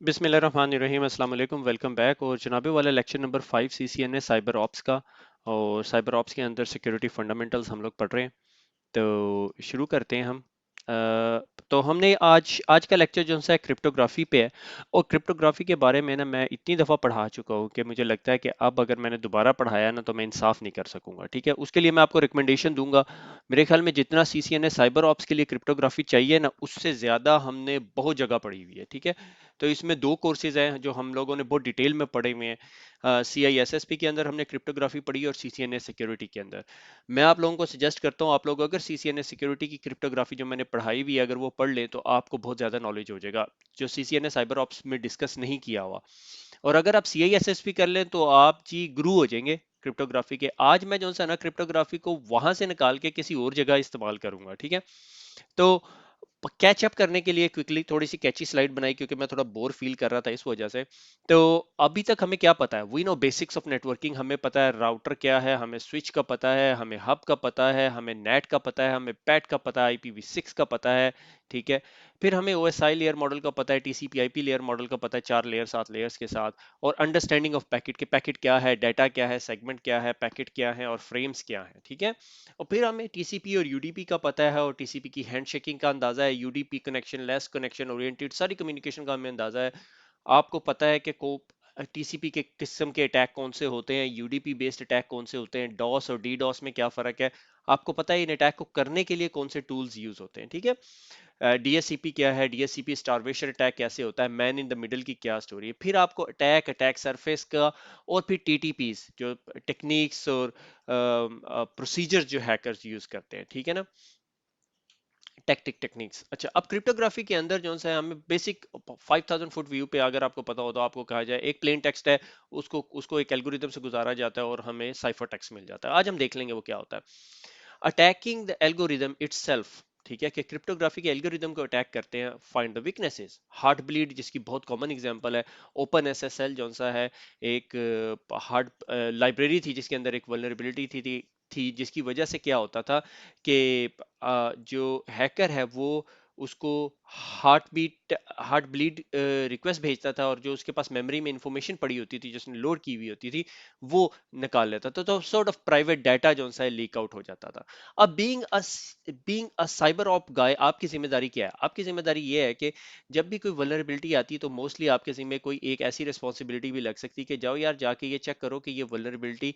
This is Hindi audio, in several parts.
बिस्मिल्लाहिर्रहमानिर्रहीम अस्सलाम वालेकुम वेलकम बैक। और जनाबे वाला lecture number 5 CCNA cyber ops का। और साइबर ऑप्स के अंदर सिक्योरिटी फंडामेंटल्स हम लोग पढ़ रहे हैं। तो शुरू करते हैं हम। तो हमने आज आज का लेक्चर जो है क्रिप्टोग्राफी पे है। और क्रिप्टोग्राफी के बारे में ना मैं इतनी दफ़ा पढ़ा चुका हूँ कि मुझे लगता है कि अब अगर मैंने दोबारा पढ़ाया ना तो मैं इंसाफ नहीं कर सकूंगा। ठीक है, उसके लिए मैं आपको रिकमेंडेशन दूंगा। मेरे ख्याल में जितना सीसीएनए साइबर ऑप्स के लिए क्रिप्टोग्राफी चाहिए ना उससे ज़्यादा हमने बहुत जगह पढ़ी हुई है। ठीक है, तो इसमें दो कोर्सेज हैं जो हम लोगों ने बहुत डिटेल में पढ़े हुए हैं। CISSP के अंदर हमने क्रिप्टोग्राफी पढ़ी और सीसीएनए सिक्योरिटी के अंदर। मैं आप लोगों को सजेस्ट करता हूँ, आप लोग अगर सीसीएनए सिक्योरिटी की क्रिप्टोग्राफी जो मैंने पढ़ाई हुई है अगर वो पढ़ लें तो आपको बहुत ज़्यादा नॉलेज हो जाएगा जो सीसीएनए साइबर ऑप्स में डिस्कस नहीं किया हुआ। और अगर आप CISSP कर लें तो आप जी गुरु हो जाएंगे क्रिप्टोग्राफी के। आज मैं जो सा ना क्रिप्टोग्राफी को वहां से निकाल के किसी और जगह इस्तेमाल करूंगा। ठीक है, तो कैच अप करने के लिए क्विकली थोड़ी सी कैची स्लाइड बनाई क्योंकि मैं थोड़ा बोर फील कर रहा था इस वजह से। तो अभी तक हमें क्या पता है, we know basics of networking. हमें पता है राउटर क्या है, हमें स्विच का पता है, हमें हब का पता है, हमें नेट का पता है, हमें पैट का पता है, IPv6 का पता है। ठीक है, फिर हमें OSI लेयर मॉडल का पता है, TCP/IP लेयर मॉडल का पता है, 4 लेयर 7 लेयर्स के साथ। और अंडरस्टैंडिंग ऑफ पैकेट के, पैकेट क्या है, डाटा क्या है, सेगमेंट क्या है, पैकेट क्या है और फ्रेम्स क्या है। ठीक है, और फिर हमें TCP और UDP का पता है और TCP की हैंडशेकिंग का अंदाजा है, UDP connection, less connection oriented सारी कम्युनिकेशन का हमें अंदाजा है। आपको पता है कि को TCP के किस्म के अटैक कौन से होते हैं, UDP बेस्ड अटैक कौन से होते हैं, डॉस और DDoS में क्या फर्क है। आपको पता है इन अटैक को करने के लिए कौन से टूल्स यूज होते हैं। ठीक है, DSCP क्या है, DSCP स्टारवेशन अटैक कैसे होता है, मैन इन द मिडल की क्या स्टोरी है। फिर आपको अटैक अटैक सरफेस का और फिर TTPs जो टेक्निक्स और प्रोसीजर जो हैकर्स यूज करते हैं। ठीक है ना, टैक्टिक टेक्निक्स। अच्छा, अब क्रिप्टोग्राफी के अंदर जो है हमें बेसिक 5000 फुट व्यू पे अगर आपको पता हो तो आपको कहा जाए एक प्लेन टेक्स्ट है, उसको उसको एक एल्गोरिदम से गुजारा जाता है और हमें साइफर टेक्स्ट मिल जाता है। आज हम देख लेंगे वो क्या होता है। Attacking the algorithm itself. ठीक है, कि क्रिप्टोग्राफी के एल्गोरिदम को अटैक करते हैं। Find the weaknesses, heart bleed जिसकी बहुत कॉमन एग्जांपल है। ओपन SSL जो सा है एक हार्ड लाइब्रेरी थी जिसके अंदर एक वल्नरेबिलिटी थी जिसकी वजह से क्या होता था कि जो हैकर है वो उसको हार्ट ब्लीड रिक्वेस्ट भेजता था और जो उसके पास मेमोरी में इंफॉर्मेशन पड़ी होती थी जिसने लोड की हुई होती थी वो निकाल लेता था। तो सॉर्ट ऑफ प्राइवेट डाटा जो सा लीक आउट हो जाता था। अब बीइंग अ साइबर ऑप गाय आपकी जिम्मेदारी क्या है? आपकी जिम्मेदारी ये है कि जब भी कोई वल्नरेबिलिटी आती है तो मोस्टली आपके जिम्मे कोई एक ऐसी रिस्पॉन्सिबिलिटी भी लग सकती है कि जाओ यार जाके ये चेक करो कि ये वल्नरेबिलिटी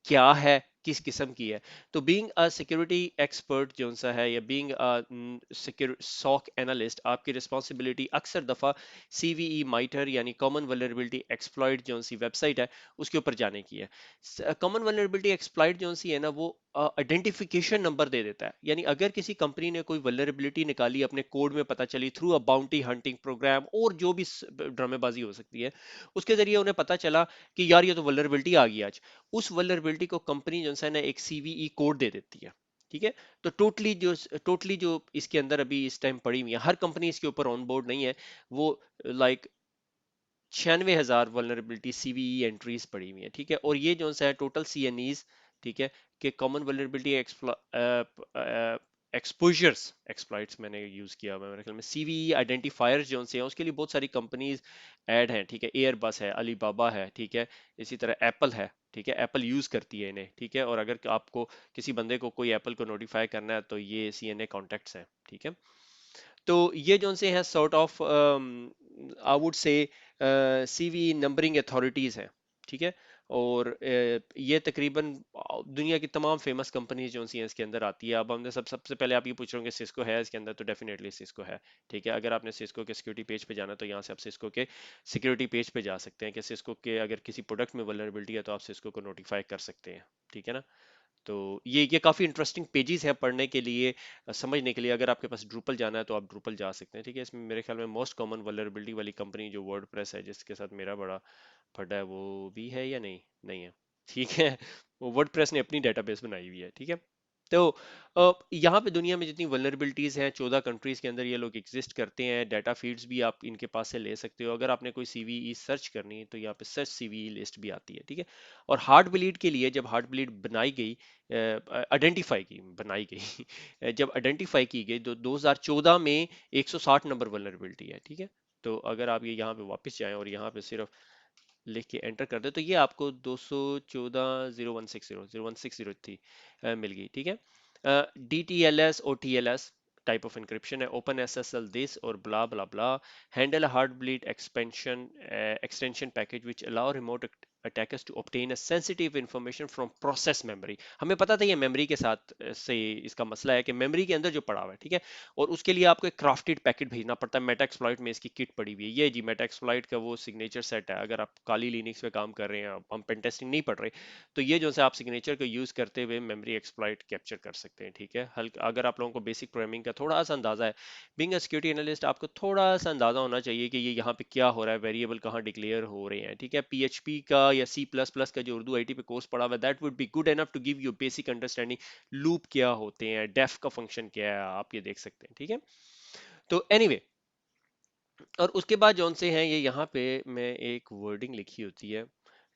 क्या है, किस किस्म की है। तो बीइंग अ सिक्योरिटी एक्सपर्ट जो सा है या बीइंग अ सॉक एनालिस्ट आपकी रिस्पॉन्सिबिलिटी अक्सर दफा CVE माइटर यानी कॉमन वल्नरेबिलिटी एक्सप्लॉइट जो सी वेबसाइट है उसके ऊपर जाने की है। कॉमन वल्नरेबिलिटी एक्सप्लॉइट जो सी है ना वो आइडेंटिफिकेशन नंबर दे देता है। यानी अगर किसी कंपनी ने कोई वल्नरेबिलिटी निकाली अपने कोड में पता चली through a bounty hunting program और जो भी ड्रामेबाजी हो सकती है उसके जरिए उन्हें पता चला कि यार ये तो वल्नरेबिलिटी आ गई आज। उस वल्नरेबिलिटी को कंपनी जो है ना एक CVE कोड दे देती है। ठीक है, तो टोटली जो इसके अंदर अभी इस टाइम पड़ी हुई है, हर कंपनी इसके ऊपर ऑन बोर्ड नहीं है। वो लाइक 96,000 वल्नरेबिलिटी CVE एंट्रीज पड़ी हुई है। ठीक है, और ये जो है टोटल CNEs। ठीक है, कि कॉमन वल्नरेबिलिटी एक्सपोजर्स एक्सप्लॉइट्स मैंने यूज किया हुआ है मेरे ख्याल में। CVE आइडेंटिफायर्स जो से हैं उसके लिए बहुत सारी कंपनीज ऐड हैं। ठीक है, एयरबस है, अलीबाबा है। ठीक है, इसी तरह एप्पल है। ठीक है, एप्पल यूज करती है इन्हें। ठीक है, और अगर आपको किसी बंदे को कोई एप्पल को नोटिफाई करना है तो ये CNA कॉन्टेक्ट्स हैं। ठीक है, तो ये जो से है sort of I would say CVE numbering authorities हैं। ठीक है, और ये तकरीबन दुनिया की तमाम फेमस कंपनीज जो सी हैं इसके अंदर आती है। अब हमने सबसे पहले आप ये पूछ रहे हो कि सिस्को है इसके अंदर, तो डेफिनेटली सिस्को है। ठीक है, अगर आपने सिस्को के सिक्योरिटी पेज पे जाना तो यहाँ से आप सिस्को के सिक्योरिटी पेज पे जा सकते हैं कि सिस्को के अगर किसी प्रोडक्ट में वल्नरेबिलिटी है तो आप सिस्को को नोटिफाई कर सकते हैं। ठीक है ना, तो ये काफ़ी इंटरेस्टिंग पेजेस है पढ़ने के लिए, समझने के लिए। अगर आपके पास ड्रूपल जाना है तो आप ड्रूपल जा सकते हैं। ठीक है, इसमें मेरे ख्याल में मोस्ट कॉमन वल्नरेबिलिटी वाली कंपनी जो वर्डप्रेस है जिसके साथ मेरा बड़ा फटा है वो भी है या नहीं, नहीं है। ठीक है, वो वर्डप्रेस ने अपनी डेटाबेस बनाई हुई है। ठीक है, तो यहाँ पे दुनिया में जितनी वल्नरेबिलिटीज हैं 14 कंट्रीज के अंदर ये लोग एग्जिस्ट करते हैं। डाटा फीड्स भी आप इनके पास से ले सकते हो। अगर आपने कोई CVE सर्च करनी है तो यहाँ पे सर्च CVE लिस्ट भी आती है। ठीक है, और हार्ट ब्लीड के लिए जब हार्ट ब्लीड बनाई गई, आइडेंटिफाई की बनाई गई जब आइडेंटिफाई की गई तो 2014 में 160 नंबर वल्नरेबिलिटी है। ठीक है, तो अगर आप ये यहाँ पे वापस जाएं और यहाँ पे सिर्फ लिख के एंटर कर दे तो ये आपको 214.0160 थी, मिल गई। ठीक है, D T L S O T L S type of encryption है, open S S L this और blah blah blah, handle heart bleed expansion extension package which allow remote attackers to obtain a sensitive information from process memory। हमें पता था ये मेमोरी के साथ से इसका मसला है कि मेमोरी के अंदर जो पड़ा हुआ है, ठीक है, और उसके लिए आपको एक क्राफ्टेड पैकेट भेजना पड़ता है। मेटा एक्सप्लॉइट में इसकी किट पड़ी हुई है, ये जी मेटा एक्सप्लॉइट का वो सिग्नेचर सेट है। अगर आप काली लिनक्स पे काम कर रहे हैं, हम पेन टेस्टिंग नहीं पढ़ रहे, तो ये जो है आप सिग्नेचर को यूज करते हुए मेमोरी एक्सप्लॉइट कैप्चर कर सकते हैं। ठीक है, हल्का अगर आप लोगों को बेसिक प्रोग्रामिंग का थोड़ा सा अंदाजा है, बीइंग अ सिक्योरिटी एनालिस्ट आपको थोड़ा सा अंदाजा होना चाहिए कि ये यहाँ पे क्या हो रहा है, वेरिएबल कहाँ डिक्लेयर हो रहे हैं। ठीक है, पीएचपी का या सी प्लस प्लस का जो उर्दू आईटी पे कोर्स पढ़ा हुआ है, that would be good enough to give you basic understanding. Loop क्या होते हैं, डेफ का फंक्शन क्या है, आप ये देख सकते हैं। ठीक है, तो एनीवे anyway, और उसके बाद जौन से हैं ये यहाँ पे मैं एक वर्डिंग लिखी होती है,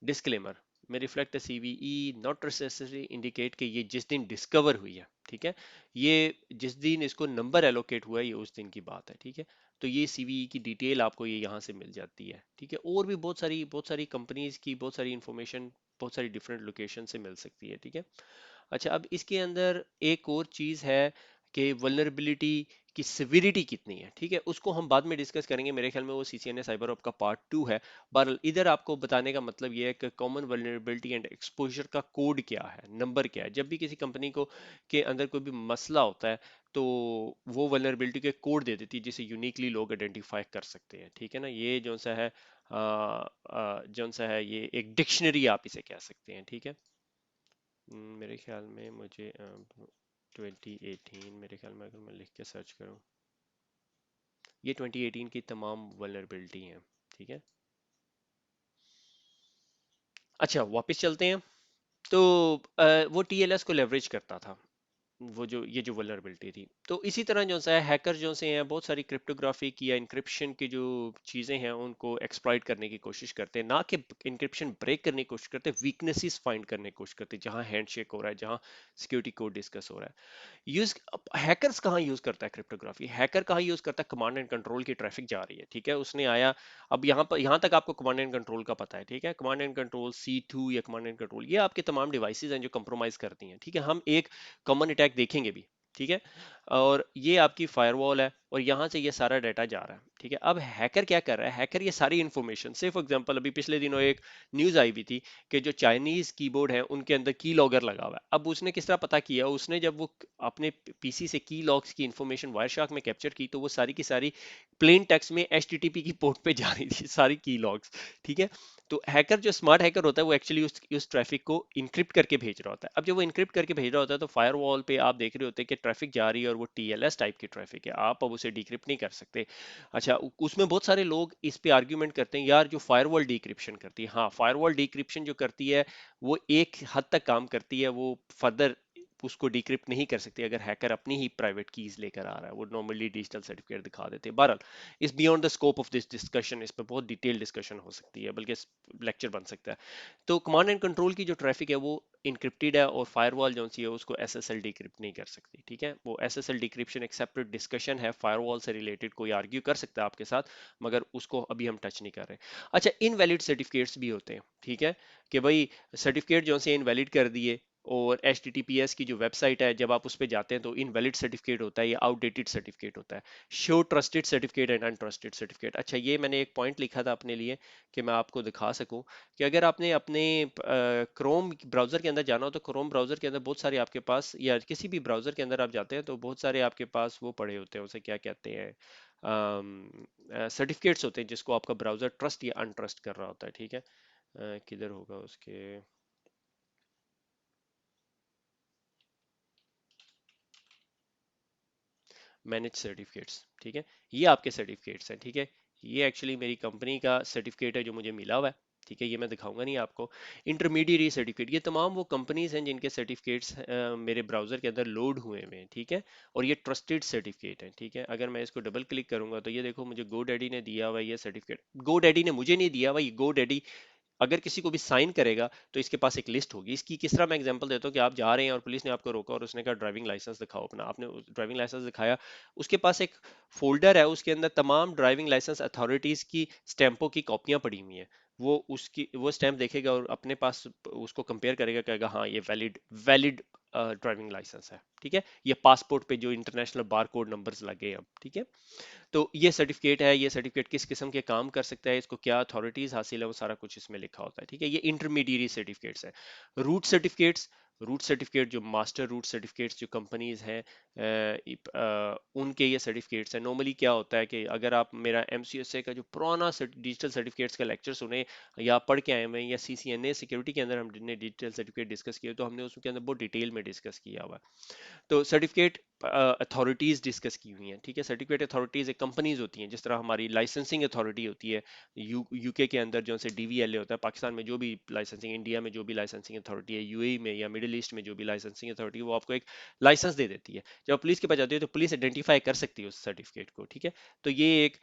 डिस्क्लेमर में reflect CVE not necessary indicate कि ये जिस दिन डिस्कवर हुई है। ठीक है, ये जिस दिन इसको नंबर एलोकेट हुआ है ये उस दिन की बात है। ठीक है, तो ये सीवीई की डिटेल आपको ये यहाँ से मिल जाती है। ठीक है, और भी बहुत सारी कंपनीज की बहुत सारी इंफॉर्मेशन बहुत सारी डिफरेंट लोकेशन से मिल सकती है। ठीक है, अच्छा अब इसके अंदर एक और चीज है कि वल्नरेबिलिटी की सिविरिटी कितनी है। ठीक है, उसको हम बाद में डिस्कस करेंगे, मेरे ख्याल में वो सीसीएनए साइबर ऑप का पार्ट 2 है। पर इधर आपको बताने का मतलब ये है कि कॉमन वल्नरेबिलिटी एंड एक्सपोजर का कोड क्या है, नंबर क्या है। जब भी किसी कंपनी को के अंदर कोई भी मसला होता है तो वो वल्नरेबिलिटी के कोड दे देती है जिसे यूनिकली लोग आइडेंटिफाई कर सकते हैं। ठीक है ना, ये जो सा है ये एक डिक्शनरी आप इसे कह सकते हैं। ठीक है, मेरे ख्याल में मुझे 2018 मेरे ख्याल में अगर मैं लिख के सर्च करूं, ये 2018 की तमाम वल्नरेबिलिटी हैं। ठीक है, अच्छा वापस चलते हैं। तो वो टीएलएस को लेवरेज करता था, वो जो ये जो वल्नरेबिलिटी थी। तो इसी तरह जो सा है हैकर जो से हैं बहुत सारी क्रिप्टोग्राफी की या इंक्रिप्शन की जो चीजें हैं उनको एक्सप्लॉइट करने की कोशिश करते हैं, ना कि इंक्रिप्शन ब्रेक करने की कोशिश करते हैं, वीकनेसेस फाइंड करने की कोशिश करते हैं, जहां हैंडशेक हो रहा है, जहां सिक्योरिटी कोड डिस्कस हो रहा है। यूज हैकर्स कहाँ यूज करता है क्रिप्टोग्राफी, हैकर कहाँ यूज करता है, कमांड एंड कंट्रोल की ट्रैफिक जा रही है। ठीक है, उसने आया, अब यहाँ पर यहाँ तक आपको कमांड एंड कंट्रोल का पता है। ठीक है, कमांड एंड कंट्रोल C2 या कमांड एंड कंट्रोल ये आपके तमाम डिवाइसेज हैं जो कंप्रोमाइज करती हैं। ठीक है, हम एक कॉमन अटैक देखेंगे भी। ठीक है, और ये आपकी फायरवॉल है और यहाँ से ये सारा डाटा जा रहा है। ठीक है, अब हैकर क्या कर रहा है, हैकर ये सारी इंफॉर्मेशन से फॉर एग्जांपल अभी पिछले दिनों एक न्यूज आई हुई थी कि जो चाइनीज कीबोर्ड है उनके अंदर की लॉगर लगा हुआ है। अब उसने किस तरह पता किया, उसने जब वो अपने पीसी से की लॉग्स की इंफॉर्मेशन वायरशार्क में कैप्चर की तो वो सारी की सारी प्लेन टेक्स्ट में एचटीटीपी की पोर्ट पे जा रही थी सारी की लॉग्स। ठीक है, तो हैकर जो स्मार्ट हैकर होता है वो एक्चुअली उस ट्रैफिक को इनक्रिप्ट करके भेज रहा होता है। अब जब वो इनक्रिप्ट करके भेज रहा होता है तो फायरवॉल पे आप देख रहे होते हैं कि ट्रैफिक जा रही है और वो टीएलएस टाइप की ट्रैफिक है, आप अब उसे डिक्रिप्ट नहीं कर सकते। अच्छा उसमें बहुत सारे लोग इस पे आर्ग्यूमेंट करते हैं यार जो फायरवॉल डिक्रिप्शन करती है, हाँ फायरवॉल डिक्रिप्शन जो करती है वो एक हद तक काम करती है, वो फर्दर उसको डिक्रिप्ट नहीं कर सकती अगर हैकर अपनी ही प्राइवेट कीज लेकर आ रहा है, वो नॉर्मली डिजिटल सर्टिफिकेट दिखा देते हैं। बहरहाल इस beyond the scope of this discussion, इस पर बहुत डिटेल डिस्कशन हो सकती है, बल्कि लेक्चर बन सकता है। तो कमांड एंड कंट्रोल की जो ट्रैफिक है वो इनक्रिप्टेड है और फायरवॉल जो सी है उसको एसएसएल डिक्रिप्ट नहीं कर सकती। ठीक है, वो एसएसएल डिक्रिप्शन एक सेपरेट डिस्कशन है, फायरवॉल से रिलेटेड कोई आर्ग्यू कर सकता है आपके साथ, मगर उसको अभी हम टच नहीं कर रहे। अच्छा इनवैलिड सर्टिफिकेट्स भी होते हैं। ठीक है, कि भाई सर्टिफिकेट जो से इनवैलिड कर दिए, और एच की जो वेबसाइट है जब आप उस पर जाते हैं तो इनवैलिड सर्टिफिकेट होता है या आउटडेटेड सर्टिफिकेट होता है। Show trusted certificate and untrusted certificate. अच्छा ये मैंने एक पॉइंट लिखा था अपने लिए कि मैं आपको दिखा सकूं कि अगर आपने अपने क्रोम ब्राउजर के अंदर जाना हो तो क्रोम ब्राउजर के अंदर बहुत सारे आपके पास, या किसी भी ब्राउजर के अंदर आप जाते हैं तो बहुत सारे आपके पास वो पड़े होते हैं, उसे क्या कहते हैं, सर्टिफिकेट्स होते हैं जिसको आपका ब्राउजर ट्रस्ट या अनट्रस्ट कर रहा होता है। ठीक है, किधर होगा उसके, मैनेज सर्टिफिकेट्स। ठीक है, ये आपके सर्टिफिकेट्स हैं। ठीक है, ये एक्चुअली मेरी कंपनी का सर्टिफिकेट है जो मुझे मिला हुआ है। ठीक है, ये मैं दिखाऊंगा नहीं आपको। इंटरमीडिएट सर्टिफिकेट, ये तमाम वो कंपनीज हैं जिनके सर्टिफिकेट्स मेरे ब्राउजर के अंदर लोड हुए हुए हैं। ठीक है, और ये ट्रस्टेड सर्टिफिकेट है। ठीक है, अगर मैं इसको डबल क्लिक करूंगा तो ये देखो मुझे गो डैडी ने दिया हुआ है ये सर्टिफिकेट, गो डैडी ने मुझे नहीं दिया हुआ, ये गो डैडी अगर किसी को भी साइन करेगा तो इसके पास एक लिस्ट होगी। इसकी किस तरह मैं एग्जांपल देता हूँ कि आप जा रहे हैं और पुलिस ने आपको रोका और उसने कहा ड्राइविंग लाइसेंस दिखाओ अपना, आपने ड्राइविंग लाइसेंस दिखाया, उसके पास एक फोल्डर है, उसके अंदर तमाम ड्राइविंग लाइसेंस अथॉरिटीज की स्टैंपों की कॉपियां पड़ी हुई हैं। वो स्टैंप देखेगा और अपने पास उसको कंपेयर करेगा, कहेगा हाँ ये वैलिड वैलिड ड्राइविंग लाइसेंस है, ठीक है, ये पासपोर्ट पे जो इंटरनेशनल बार कोड नंबर्स लगे हैं अब, ठीक है। तो ये सर्टिफिकेट है, ये सर्टिफिकेट किस किस्म के काम कर सकता है, इसको क्या अथॉरिटीज हासिल है, वो सारा कुछ इसमें लिखा होता है, ठीक है। ये इंटरमीडिएट सर्टिफिकेट्स है। रूट सर्टिफिकेट्स, रूट सर्टिफिकेट जो मास्टर रूट सर्टिफिकेट्स जो कंपनीज हैं उनके ये सर्टिफिकेट्स हैं। नॉर्मली क्या होता है कि अगर आप मेरा एमसीएसए का जो पुराना डिजिटल सर्टिफिकेट्स का लेक्चर सुने या पढ़ के आए हुए हैं, या सीसीएनए सिक्योरिटी के अंदर हमने डिजिटल सर्टिफिकेट डिस्कस किए, तो हमने उसके अंदर बहुत डिटेल में डिस्कस किया हुआ है। तो सर्टिफिकेट अथॉरिटीज डिस्कस की हुई हैं, ठीक है। सर्टिफिकेट अथॉरिटीज एक कंपनीज होती हैं, जिस तरह हमारी लाइसेंसिंग अथॉरिटी होती है यूके के अंदर जो से डीवीएलए होता है, पाकिस्तान में जो भी लाइसेंसिंग, इंडिया में जो भी लाइसेंसिंग अथॉरिटी है, यूएई में या मिडिल ईस्ट में जो भी लाइसेंसिंग अथॉरिटी है, वो आपको एक लाइसेंस दे देती है। जब पुलिस के पास जाती है तो पुलिस आइडेंटिफाई कर सकती है उस सर्टिफिकेट को, ठीक है। तो ये एक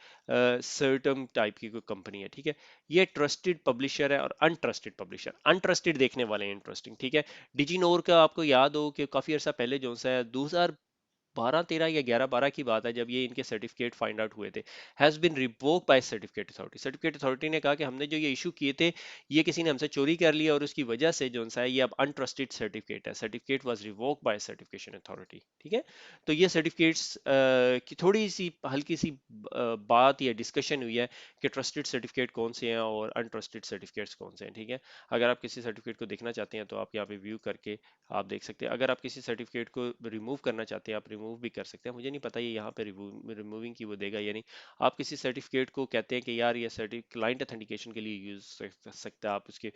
सर्टन टाइप की कोई कंपनी है, ठीक है। ये ट्रस्टेड पब्लिशर है और अनट्रस्टेड पब्लिशर। अनट्रस्टेड देखने वाले हैं इंटरेस्टिंग, ठीक है। डिजीनोर का आपको याद हो कि काफी अर्सा पहले जो सा 2012-13 या 11-12 की बात है, जब ये इनके सर्टिफिकेट फाइंड आउट हुए थे, has been revoke by certificate authority. Certificate authority ने कहा कि हमने जो ये इशू किए थे, ये किसी ने हमसे चोरी कर लिया और उसकी वजह से जो है ये अब अनट्रस्टेड सर्टिफिकेट है। Certificate was revoke by certification authority, ठीक है। तो ये सर्टिफिकेट्स की थोड़ी सी हल्की सी बात या डिस्कशन हुई है कि ट्रस्टेड सर्टिफिकेट कौन से हैं और अनट्रस्टेड सर्टिफिकेट्स कौन से हैं, ठीक है। अगर आप किसी सर्टिफिकेट को देखना चाहते हैं तो आप यहाँ पे व्यू करके आप देख सकते हैं। अगर आप किसी सर्टिफिकेट को रिमूव करना चाहते हैं, आप रिमूव भी कर सकते हैं। मुझे नहीं पता ये यहाँ पे रिमूविंग की वो देगा या नहीं। आप किसी सर्टिफिकेट को कहते हैं कि यार ये सर्टिफिकेट क्लाइंट अथेंटिकेशन के लिए यूज कर सकते हैं, आप उसके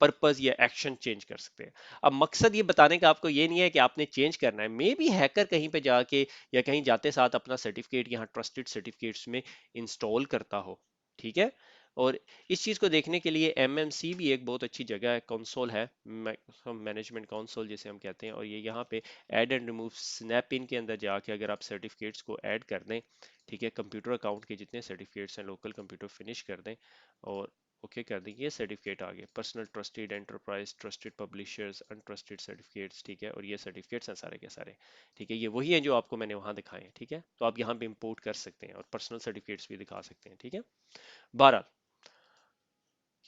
पर्पस या एक्शन चेंज कर सकते हैं। अब मकसद ये बताने का आपको ये नहीं है कि आपने चेंज करना है, मे बी हैकर कहीं पे जाके या कहीं जाते साथ अपना सर्टिफिकेट यहाँ ट्रस्टेड सर्टिफिकेट्स में इंस्टॉल करता हो, ठीक है। और इस चीज को देखने के लिए एमएमसी भी एक बहुत अच्छी जगह है, कंसोल है, मैनेजमेंट कंसोल जिसे हम कहते हैं। और ये यहाँ पे ऐड एंड रिमूव स्नैप इन के अंदर जाके अगर आप सर्टिफिकेट्स को ऐड कर दें, ठीक है, कंप्यूटर अकाउंट के जितने सर्टिफिकेट्स हैं लोकल कंप्यूटर फिनिश कर दें और ओके कर दें, ये सर्टिफिकेट आ गए, personal trusted enterprise trusted publishers untrusted certificates, ठीक है। और ये सर्टिफिकेट्स हैं सारे के सारे, ठीक है। ये वही है जो आपको मैंने वहां दिखाए हैं, ठीक है। तो आप यहाँ पे इंपोर्ट कर सकते हैं और पर्सनल सर्टिफिकेट्स भी दिखा सकते हैं, ठीक है। 12,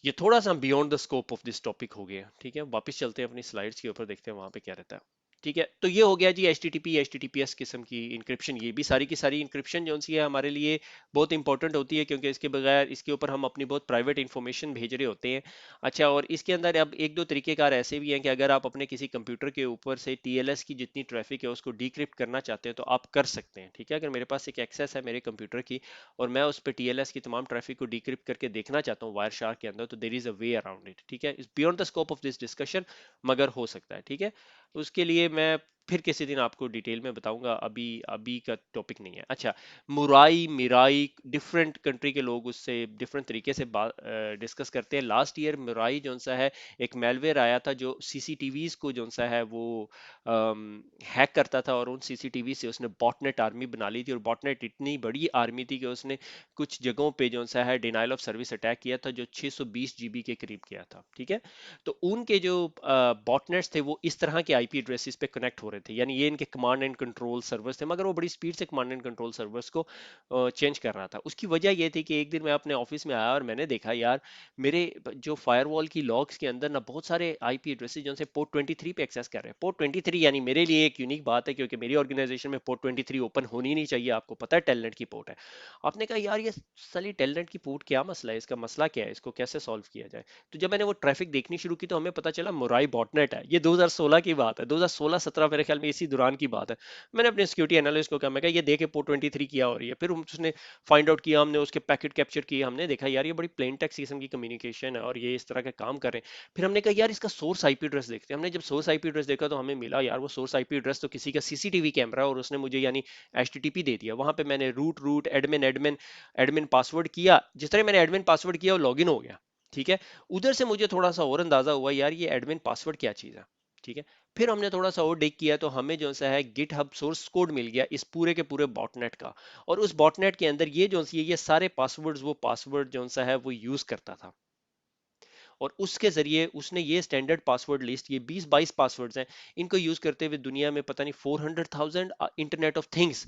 ये थोड़ा सा beyond the scope of this topic हो गया, ठीक है। वापस चलते हैं अपनी स्लाइड्स के ऊपर, देखते हैं वहां पे क्या रहता है, ठीक है। तो ये हो गया जी HTTP HTTPS किस्म की इंक्रिप्शन। ये भी सारी की सारी इंक्रिप्शन जो सी है हमारे लिए बहुत इंपॉर्टेंट होती है, क्योंकि इसके बगैर, इसके ऊपर हम अपनी बहुत प्राइवेट इंफॉर्मेशन भेज रहे होते हैं। अच्छा, और इसके अंदर अब एक दो तरीकेकार ऐसे भी हैं कि अगर आप अपने किसी कंप्यूटर के ऊपर से TLS की जितनी ट्रैफिक है उसको डिक्रिप्ट करना चाहते हैं तो आप कर सकते हैं, ठीक है। अगर मेरे पास एक एक्सेस है मेरे कंप्यूटर की और मैं उस पर TLS की तमाम ट्रैफिक को डिक्रिप्ट करके देखना चाहता हूँ वायर शार्क के अंदर, तो there is a way around it, ठीक है। इस beyond the scope of this discussion, मगर हो सकता है, ठीक है। उसके लिए मैं फिर किसी दिन आपको डिटेल में बताऊंगा, अभी अभी का टॉपिक नहीं है। अच्छा, मुराई मिराई, डिफरेंट कंट्री के लोग उससे डिफरेंट तरीके से डिस्कस करते हैं। लास्ट ईयर मुराई जो सा है एक मेलवेयर आया था जो सीसीटीवीज को जो सा है वो हैक करता था, और उन सीसीटीवी से उसने बॉटनेट आर्मी बना ली थी। और बॉटनेट इतनी बड़ी आर्मी थी कि उसने कुछ जगहों पे जो सा है डिनाइल ऑफ सर्विस अटैक किया था, जो 620 जीबी के करीब किया था, ठीक है। तो उनके जो बॉटनेट्स थे वो इस तरह के आईपी एड्रेसेस पे कनेक्ट हो रहे थे, यानी ये इनके कमांड एंड कंट्रोल सर्वर्स थे, मगर वो बड़ी स्पीड से कमांड एंड कंट्रोल सर्वर्स को चेंज कर रहा था। उसकी वजह ये थी कि एक दिन मैं अपने ऑफिस में आया और मैंने देखा यार मेरे जो फायरवॉल की लॉग्स के अंदर ना बहुत सारे आईपी एड्रेसेस जो से पोर्ट 23 पे एक्सेस कर रहे हैं। पोर्ट 23 यानी मेरे लिए एक यूनिक बात है, क्योंकि मेरी ऑर्गेनाइजेशन में पोर्ट 23 ओपन होनी नहीं चाहिए, आपको पता है टेलनेट की पोर्ट है। आपने कहा यार ये साली टेलनेट की पोर्ट क्या मसला है, इसका मसला क्या है, इसको कैसे सॉल्व किया जाए। तो जब मैंने वो ट्रैफिक देखनी शुरू की तो हमें पता चला मुराई बॉटनेट है। ये 2016 की बात है, 2016-17 मेरे ख्याल में इसी दौरान की बात है। मैंने अपने सिक्योरिटी एनालिस्ट को कहा, मैं कहा ये देखे पोर्ट 23 किया हो रही है। फिर उसने फाइंड आउट किया, हमने उसके पैकेट कैप्चर किए, हमने देखा यार ये बड़ी प्लेन टेक्स्ट किस्म की कम्युनिकेशन है और ये इस तरह के काम कर रहे हैं। फिर हमने कहा यार इसका सोर्स आईपी एड्रेस देखते हैं। हमने जब सोर्स आईपी एड्रेस देखा तो हमें मिला यार वो सोर्स आईपी एड्रेस तो किसी का सीसीटीवी कैमरा है, और उसने मुझे यानी एचटीटीपी दे दिया। वहां पे मैंने root root admin admin admin password किया, जिस तरह मैंने एडमिन पासवर्ड किया वो लॉगिन हो गया, ठीक है। उधर से मुझे थोड़ा सा और अंदाजा हुआ यार ये एडमिन पासवर्ड क्या चीज है, ठीक है। फिर हमने थोड़ा सा और डिग किया तो हमें जो सा है गिट हब सोर्स कोड मिल गया इस पूरे के पूरे बॉटनेट का। और उस बॉटनेट के अंदर ये जो सी ये सारे पासवर्ड्स वो पासवर्ड जो सा है वो यूज करता था। और उसके जरिए उसने ये स्टैंडर्ड पासवर्ड लिस्ट, ये 20-22 पासवर्ड्स हैं, इनको यूज करते हुए दुनिया में पता नहीं 400,000 इंटरनेट ऑफ थिंग्स,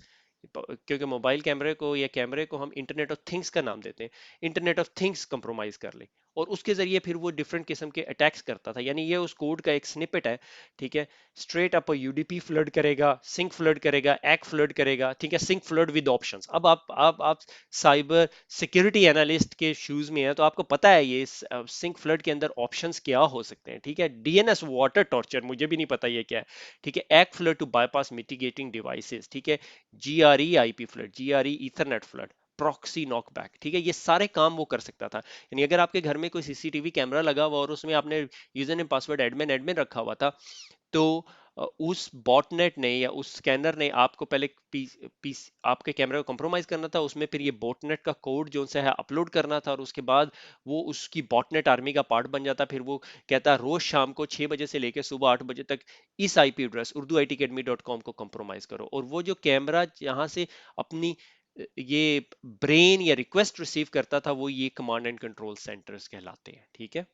क्योंकि मोबाइल कैमरे को या कैमरे को हम इंटरनेट ऑफ थिंग्स का नाम देते हैं, इंटरनेट ऑफ थिंग्स कंप्रोमाइज कर ले और उसके जरिए फिर वो डिफरेंट किस्म के अटैक्स करता था। यानी ये उस कोड का एक स्निपेट है, ठीक है। स्ट्रेट अप यूडीपी फ्लड करेगा, सिंक फ्लड करेगा, एक् फ्लड करेगा, ठीक है, सिंक फ्लड विद ऑप्शंस। अब आप साइबर सिक्योरिटी एनालिस्ट के शूज में है तो आपको पता है ये सिंक फ्लड के अंदर ऑप्शंस क्या हो सकते हैं, ठीक है। डीएनएस वाटर टॉर्चर, मुझे भी नहीं पता ये क्या है, ठीक है। Ack flood to bypass mitigating devices, ठीक है। GRE IP flood, GRE ethernet flood, proxy knockback, ठीक है। ये सारे काम वो कर सकता था। यानी अगर आपके घर में कोई सीसीटीवी कैमरा लगा हुआ और उसमें आपने user name password admin admin रखा हुआ था, तो उस बॉटनेट ने या उस स्कैनर ने आपको पहले आपके कैमरे को कंप्रोमाइज करना था, उसमें फिर ये बॉटनेट का कोड जो सा है अपलोड करना था और उसके बाद वो उसकी बॉटनेट आर्मी का पार्ट बन जाता। फिर वो कहता रोज शाम को 6 बजे से लेकर सुबह 8 बजे तक इस आईपी एड्रेस urduitacademy.com को कंप्रोमाइज करो, और वो जो कैमरा यहाँ से अपनी ये ब्रेन या रिक्वेस्ट रिसीव करता था, वो ये कमांड एंड कंट्रोल सेंटर्स कहलाते हैं, ठीक है।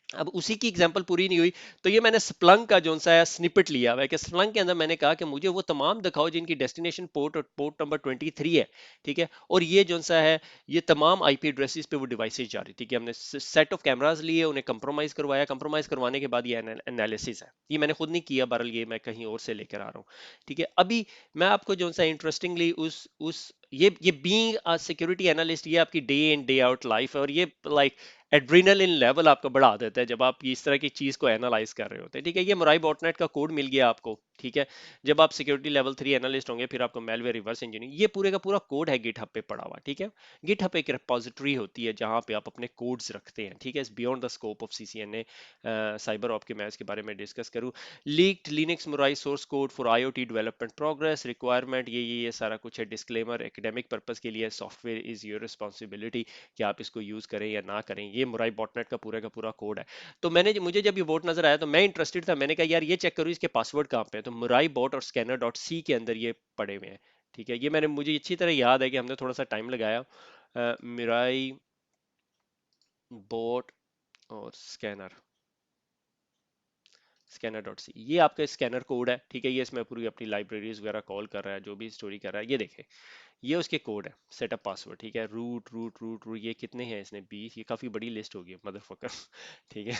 अब उसी की एग्जांपल पूरी नहीं हुई, तो ये मैंने स्प्लंक का जो सा है स्निपेट लिया हुआ है कि स्प्लंक के अंदर मैंने कहा कि मुझे वो तमाम दिखाओ जिनकी डेस्टिनेशन पोर्ट और पोर्ट नंबर 23 है, ठीक है। और ये जो सा है ये तमाम आईपी एड्रेसेस पे वो डिवाइसेस जा रही थी कि हमने सेट ऑफ कैमरास लिए, उन्हें कंप्रोमाइज करवाया, कंप्रोमाइज करवाने के बाद ये एनालिसिस है, ये मैंने खुद नहीं किया, बहरहाल ये मैं कहीं और से लेकर आ रहा हूँ, ठीक है। अभी मैं आपको जो सा इंटरेस्टिंगली उस ये बीइंग अ सिक्योरिटी एनालिस्ट, ये आपकी day in day out life है, और ये लाइक एड्रेनलिन लेवल आपका बढ़ा देता है जब आप इस तरह की चीज को एनालाइज कर रहे होते हैं, ठीक है। ये मुराई बॉटनेट का कोड मिल गया आपको, ठीक है। जब आप सिक्योरिटी लेवल 3 एनालिस्ट होंगे फिर आपको मेलवेयर रिवर्स इंजीनियरिंग, ये पूरे का पूरा कोड है गिटहब पे पड़ा हुआ, ठीक है। गिटहब एक रिपोजिटरी होती है जहां पे आप अपने कोड्स रखते हैं, ठीक है। Beyond the scope of CCNA cyber op के मैं इसके बारे में डिस्कस करूँ। Leaked Linux Mirai source code for IoT development progress requirement, ये सारा कुछ है। डिस्क्लेमर, एकेडमिक पर्पस के लिए सॉफ्टवेयर इज योर रिस्पॉन्सिबिलिटी, कि आप इसको यूज करें या ना करें। ये मुराई बॉटनेट का पूरा कोड है। तो मुझे जब ये बोट नजर आया तो मैं इंटरेस्टेड था, मैंने कहा यार ये चेक करो इसके पासवर्ड कहाँ पे है, तो मुराई बॉट और स्कैनर डॉट सी के अंदर ये पड़े हुए हैं, ठीक है। ये मुझे अच्छी तरह याद है कि हमने थोड़ा सा टाइम लगाया। मिराई बोट और स्कैनर, स्कैनर डॉट सी, ये आपका स्कैनर कोड है, ठीक है। ये इसमें पूरी अपनी लाइब्रेरीज वगैरह कॉल कर रहा है, जो भी स्टोरी कर रहा है, ये देखें, ये उसके कोड है, सेटअप पासवर्ड, ठीक है। रूट रूट रूट रूट, ये कितने हैं इसने 20, ये काफी बड़ी लिस्ट होगी मदरफकर ठीक है।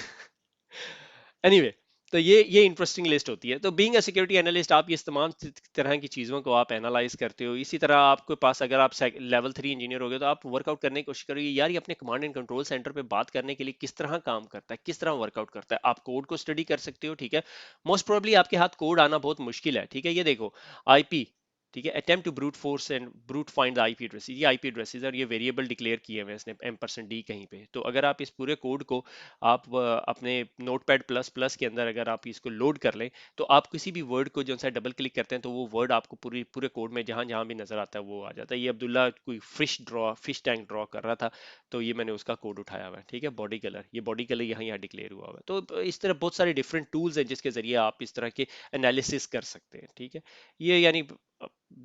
एनीवे anyway, तो ये इंटरेस्टिंग लिस्ट होती है। तो बीइंग अ सिक्योरिटी एनालिस्ट आप ये तमाम तरह की चीज़ों को आप एनालाइज करते हो। इसी तरह आपके पास अगर आप लेवल 3 इंजीनियर हो गए तो आप वर्कआउट करने की कोशिश करोगे यार ये अपने कमांड एंड कंट्रोल सेंटर पे बात करने के लिए किस तरह काम करता है, किस तरह वर्कआउट करता है। आप कोड को स्टडी कर सकते हो, ठीक है। मोस्ट प्रोबेबली आपके हाथ कोड आना बहुत मुश्किल है, ठीक है। ये देखो आईपी, ठीक है, attempt to brute force and brute find the IP address, ये आईपी एड्रेसेस और ये वेरिएबल डिक्लेयर किए हुए हैं इसने %d कहीं पे। तो अगर आप इस पूरे कोड को आप अपने नोटपैड प्लस प्लस के अंदर अगर आप इसको लोड कर लें तो आप किसी भी वर्ड को जो सा डबल क्लिक करते हैं तो वो वर्ड आपको पूरे कोड में जहां जहां भी नजर आता है वो आ जाता है। ये अब्दुल्ला कोई फिश टैंक ड्रॉ कर रहा था तो ये मैंने उसका कोड उठाया हुआ है, ठीक है। बॉडी कलर, ये बॉडी कलर यहाँ यहाँ डिक्लेयर हुआ हुआ है। तो इस तरह बहुत सारे डिफरेंट टूल्स हैं जिसके जरिए आप इस तरह के एनालिसिस कर सकते हैं, ठीक है। ये यानी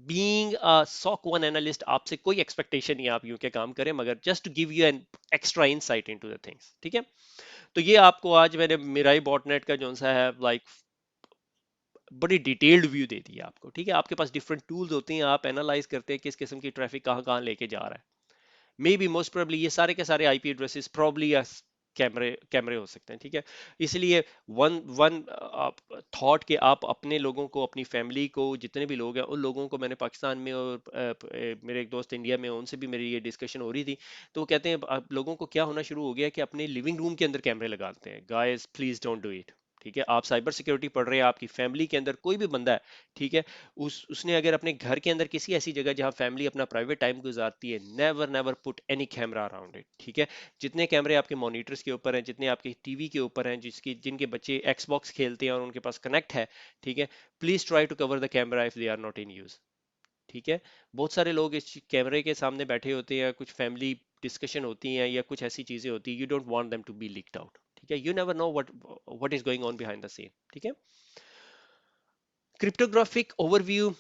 बीइंग अ सॉक 1 एनालिस्ट आपसे कोई एक्सपेक्टेशन नहीं है आप यूं के काम करें, मगर just to give you an extra insight into the things, ठीक है। तो ये आपको आज मैंने मिराई बॉटनेट का जो सा है लाइक बड़ी डिटेल्ड व्यू दे दिया आपको, ठीक है। आपके पास डिफरेंट टूल्स होते हैं, आप एनालाइज करते हैं किस किस्म की ट्रैफिक कहाँ कहाँ लेके जा रहा है। मे बी मोस्ट प्रोबेबली ये सारे के सारे आईपी एड्रेसेस प्रॉब्ली कैमरे कैमरे हो सकते हैं, ठीक है। इसलिए वन वन थॉट के आप अपने लोगों को, अपनी फैमिली को, जितने भी लोग हैं उन लोगों को, मैंने पाकिस्तान में और मेरे एक दोस्त इंडिया में उनसे भी मेरी ये डिस्कशन हो रही थी, तो वो कहते हैं आप लोगों को क्या होना शुरू हो गया कि अपने लिविंग रूम के अंदर कैमरे लगाते हैं। Guys please don't do it, ठीक है। आप साइबर सिक्योरिटी पढ़ रहे हैं, आपकी फैमिली के अंदर कोई भी बंदा है, ठीक है, उसने अगर अपने घर के अंदर किसी ऐसी जगह जहां फैमिली अपना प्राइवेट टाइम गुजारती है, never never put any camera around it, ठीक है। जितने कैमरे आपके मॉनिटर्स के ऊपर हैं, जितने आपके टीवी के ऊपर हैं, जिनके बच्चे एक्सबॉक्स खेलते हैं और उनके पास कनेक्ट है, ठीक है, please try to cover the camera if they are not in use, ठीक है। बहुत सारे लोग इस कैमरे के सामने बैठे होते हैं, कुछ फैमिली डिस्कशन होती हैं या कुछ ऐसी चीजें होती है, you don't want them to be leaked out, ठीक है। You never know what is going on behind the scene, ठीक है। क्रिप्टोग्राफिक ओवरव्यू,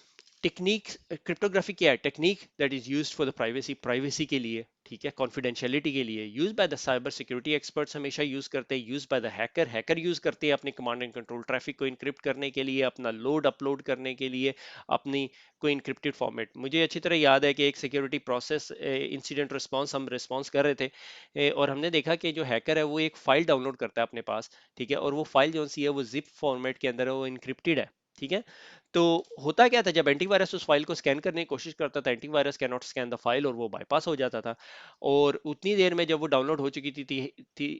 टेक्निक, क्रिप्टोग्राफी क्या है? Technique that is used for the privacy, privacy के लिए, ठीक है, कॉन्फिडेंशियलिटी के लिए, use by the cyber security experts हमेशा यूज करते हैं, use by the hacker, hacker use करते हैं अपने कमांड एंड कंट्रोल ट्रैफिक को इनक्रिप्ट करने के लिए, अपना लोड अपलोड करने के लिए, अपनी कोई इनक्रिप्टेड फॉर्मेट। मुझे अच्छी तरह याद है कि एक सिक्योरिटी प्रोसेस इंसिडेंट रिस्पांस हम रिस्पांस कर रहे थे, और हमने देखा कि जो हैकर है वो एक फाइल डाउनलोड करता है अपने पास, ठीक है, और वो फाइल जो सी है वो जिप फॉर्मेट के अंदर है, वो इनक्रिप्टेड है, ठीक है। तो होता क्या था, जब एंटीवायरस उस फाइल को स्कैन करने की कोशिश करता था, antivirus can not scan the file, और वो बाईपास हो जाता था। और उतनी देर में जब वो डाउनलोड हो चुकी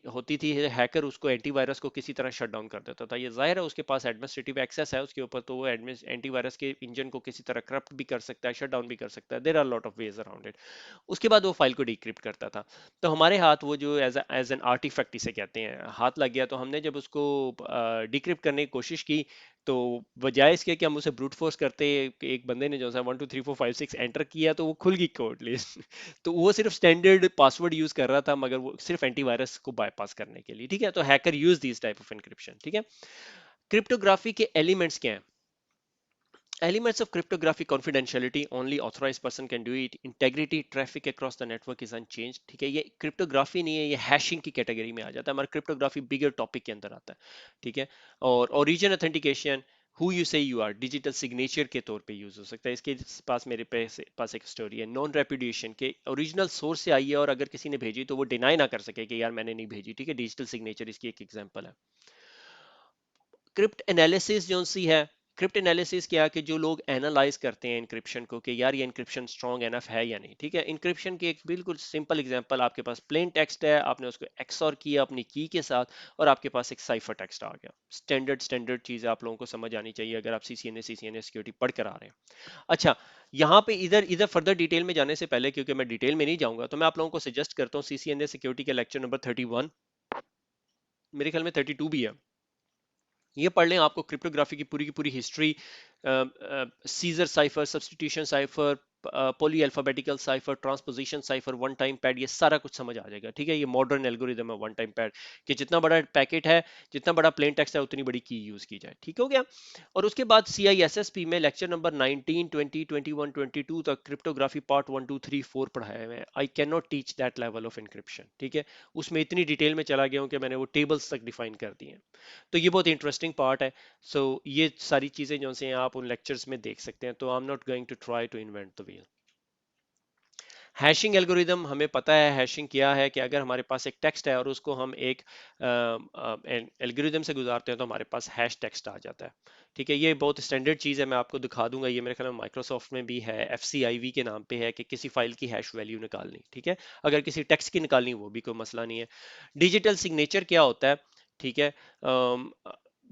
होती थी, हैकर उसको एंटीवायरस को किसी तरह शट डाउन कर देता था। ये जाहिर है उसके पास एडमिनिस्ट्रेटिव एक्सेस है उसके ऊपर, तो वो एंटीवायरस के इंजन को किसी तरह करप्ट भी कर सकता है, शट डाउन भी कर सकता है। There are lot of ways around it. उसके बाद वो फाइल को डिक्रिप्ट करता था। तो हमारे हाथ वो जो एज एन आर्टिफैक्ट इसे कहते हैं, हाथ लग गया। तो हमने जब उसको डिक्रिप्ट करने की कोशिश की, तो बजाय इसके कि हम उसे ब्रूट फोर्स करते, एक बंदे ने जो सा 1 2 3 4 5 6 एंटर किया तो वो खुल गई कोड लिस्ट। तो वो सिर्फ स्टैंडर्ड पासवर्ड यूज कर रहा था, मगर वो सिर्फ एंटीवायरस को बाईपास करने के लिए, ठीक है। तो hacker use this type of encryption, ठीक है। क्रिप्टोग्राफी के एलिमेंट्स क्या हैं? Elements of cryptography: confidentiality, only authorized person can do it. Integrity, traffic across the network is unchanged, ठीक है। ये क्रिप्टोग्राफी नहीं है, ये हैशिंग की कैटेगरी में आ जाता है, हमारा क्रिप्टोग्राफी बिगर टॉपिक के अंदर आता है, ठीक है। और ओरिजिन ऑथेंटिकेशन, हु यू से यू आर, डिजिटल सिग्नेचर के तौर पे यूज हो सकता है। इसके पास मेरे पास एक स्टोरी है। नॉन रेपुडिएशन के ओरिजिनल सोर्स से आई है, और अगर किसी ने भेजी तो वो डिनाई ना कर सके कि यार मैंने नहीं भेजी, ठीक है। डिजिटल सिग्नेचर इसकी एक एग्जांपल है। क्रिप्ट एनालिसिस जो सी है, क्रिप्ट एनालिसिस क्या है कि जो लोग एनालाइज करते हैं इंक्रिप्शन को, कि यार ये इंक्रिप्शन स्ट्रॉन्ग एनफ है या नहीं, ठीक है। इंक्रिप्शन की एक बिल्कुल सिंपल एग्जांपल, आपके पास प्लेन टेक्स्ट है, आपने उसको एक्सऑर किया अपनी की के साथ, और आपके पास एक साइफर टेक्स्ट आ गया। स्टैंडर्ड चीज आप लोगों को समझ आनी चाहिए अगर आप सीसीएनए सिक्योरिटी पढ़ कर आ रहे हैं। अच्छा, यहाँ पे इधर इधर फर्दर डिटेल में जाने से पहले, क्योंकि मैं डिटेल में नहीं जाऊंगा, तो मैं आप लोगों को सजेस्ट करता हूँ सीसीएनए सिक्योरिटी के लेक्चर नंबर 31, मेरे ख्याल में 32 भी है, ये पढ़ लें। आपको क्रिप्टोग्राफी की पूरी history, scissor cipher, substitution cipher, poly alphabetical cipher, transposition cipher, one time pad, ये सारा कुछ समझ आ जाएगा, ठीक है। ये मॉडर्न एल्गोरिदम है वन टाइम पैड, कि जितना बड़ा पैकेट है, जितना बड़ा प्लेन टेक्स्ट है, उतनी बड़ी की यूज की जाए, ठीक हो गया। और उसके बाद CISSP में लेक्चर नंबर 19 20 21 22 तक क्रिप्टोग्राफी पार्ट 1 2 3 4 पढ़ाया है। I can not teach that level of encryption, ठीक है। उसमें इतनी डिटेल में चला गया हूं कि मैंने वो टेबल्स तक डिफाइन कर दिए हैं। तो ये बहुत इंटरेस्टिंग पार्ट है। सो ये सारी चीजें जो से आप उन लेक्चर्स में देख सकते हैं। तो I am not going to try to invent the wheel. Hashing algorithm, हमें पता है हैशिंग क्या है, कि अगर हमारे पास एक टेक्स्ट है और उसको हम एक एल्गोरिदम से गुजारते हैं, तो हमारे पास हैश टेक्स्ट आ जाता है, ठीक है। ये बहुत स्टैंडर्ड चीज़ है, मैं आपको दिखा दूंगा। ये मेरे ख्याल में माइक्रोसॉफ्ट में भी है, FCIV के नाम पे है, कि किसी फाइल की हैश वैल्यू निकालनी, ठीक है। अगर किसी टेक्स्ट की निकालनी, वो भी कोई मसला नहीं है। डिजिटल सिग्नेचर क्या होता है, ठीक है।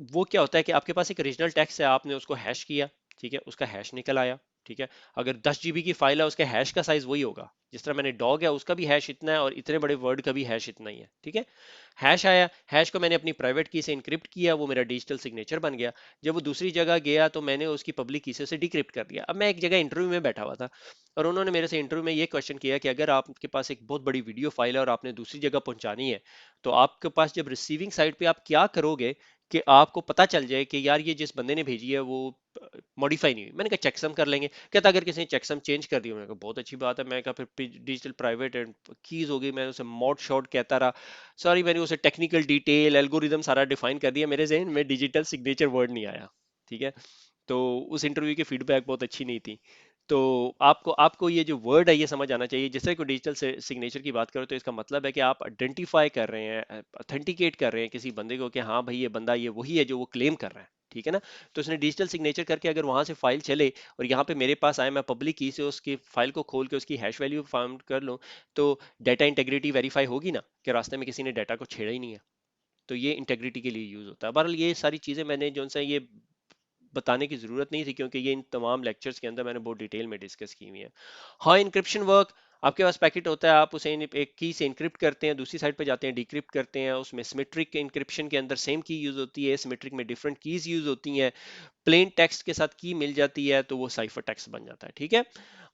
वो क्या होता है कि आपके पास एक ओरिजिनल टेक्स्ट है, आपने उसको हैश किया, ठीक है, उसका हैश निकल आया, ठीक है। अगर 10 GB की फाइल है, उसके हैश का साइज वही होगा। जिस तरह मैंने डॉग है, उसका भी हैश इतना है, और इतने बड़े वर्ड का भी हैश इतना ही है, ठीक है। हैश आया, हैश को मैंने अपनी प्राइवेट की से इनक्रिप्ट किया, वो मेरा डिजिटल सिग्नेचर बन गया। जब वो दूसरी जगह गया, तो मैंने उसकी पब्लिक की से उसे डिक्रिप्ट कर दिया। अब मैं एक जगह इंटरव्यू में बैठा हुआ था, और उन्होंने मेरे से इंटरव्यू में ये क्वेश्चन किया कि अगर आपके पास एक बहुत बड़ी वीडियो फाइल है और आपने दूसरी जगह पहुंचानी है, तो आपके पास जब रिसीविंग साइड पे आप क्या करोगे कि आपको पता चल जाए कि यार ये जिस बंदे ने भेजी है वो मॉडिफाई नहीं हुई। मैंने कहा चेकसम कर लेंगे। कहता अगर किसी ने चेकसम चेंज कर दी, मैंने कहा बहुत अच्छी बात है। मैं कहा फिर डिजिटल प्राइवेट एंड कीज होगी, मैं उसे मॉड शॉट कहता रहा। सॉरी, मैंने उसे टेक्निकल डिटेल एल्गोरिदम सारा डिफाइन कर दिया, मेरे जहन में डिजिटल सिग्नेचर वर्ड नहीं आया, ठीक है। तो उस इंटरव्यू की फीडबैक बहुत अच्छी नहीं थी। तो आपको आपको ये जो वर्ड है ये समझ आना चाहिए। जैसे कोई डिजिटल सिग्नेचर की बात करो, तो इसका मतलब है कि आप आइडेंटिफाई कर रहे हैं, ऑथेंटिकेट कर रहे हैं किसी बंदे को, कि हाँ भाई ये बंदा ये वही है जो वो क्लेम कर रहा है, ठीक है ना। तो उसने डिजिटल सिग्नेचर करके अगर वहां से फाइल चले, और यहाँ पे मेरे पास आए, मैं पब्लिक की से उसकी फाइल को खोल के उसकी हैश वैल्यू फाउंड कर लूँ, तो डाटा इंटेग्रिटी वेरीफाई होगी ना, कि रास्ते में किसी ने डाटा को छेड़ा ही नहीं है। तो ये इंटेग्रिटी के लिए यूज होता है। बहरहाल ये सारी चीजें मैंने जो सा ये बताने की जरूरत नहीं थी, क्योंकि ये इन तमाम लेक्चर्स के अंदर मैंने बहुत डिटेल में डिस्कस की हुई है। हाँ, इंक्रिप्शन वर्क, आपके पास पैकेट होता है, आप उसे एक की से इंक्रिप्ट करते हैं, दूसरी साइड पे जाते हैं डिक्रिप्ट करते हैं। उसमें सिमेट्रिक इंक्रिप्शन के अंदर सेम की यूज होती है, सिमेट्रिक में डिफरेंट कीज यूज होती हैं। प्लेन टेक्स्ट के साथ की मिल जाती है तो वो साइफर टेक्स्ट बन जाता है, ठीक है।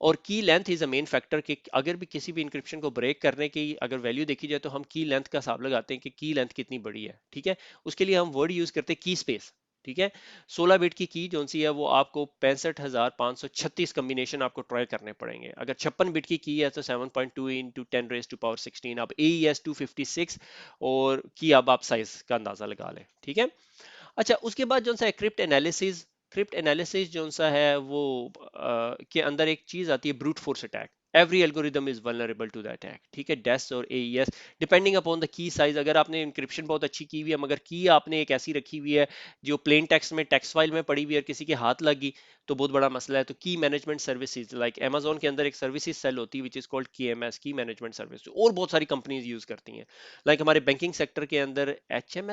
और की length is a main factor, कि अगर भी किसी भी इंक्रिप्शन को ब्रेक करने की अगर वैल्यू देखी जाए, तो हम की लेंथ का हिसाब लगाते हैं कि की लेंथ कितनी बड़ी है, ठीक है। उसके लिए हम वर्ड यूज करते हैं की स्पेस, ठीक है। 16 बिट की जोन सी है वो आपको 65,536 कम्बिनेशन आपको ट्राई करने पड़ेंगे। अगर 56 बिट की है तो 7.2 इंटू 10 raised to power 16, अब AES 256 और की अब आप साइज का अंदाजा लगा लें, ठीक है। अच्छा, उसके बाद जो सा क्रिप्ट एनालिसिस जो सा है वो के अंदर एक चीज आती है, brute force attack. Every algorithm is vulnerable to the attack, ठीक है। डेस और AES depending upon the key size. अगर आपने इंक्रिप्शन बहुत अच्छी की हुई है मगर की आपने एक ऐसी रखी हुई है जो प्लेन टेक्स्ट में टेक्स्ट फाइल में पड़ी हुई है और किसी के हाथ लगी तो बहुत बड़ा मसला है। तो की मैनेजमेंट सर्विसेज लाइक Amazon के अंदर एक सर्विसेज सेल होती है विच इज कॉल्ड KMS, की मैनेजमेंट सर्विस, और बहुत सारी कंपनीज यूज करती हैं। लाइक हमारे बैंकिंग सेक्टर के अंदर एच एम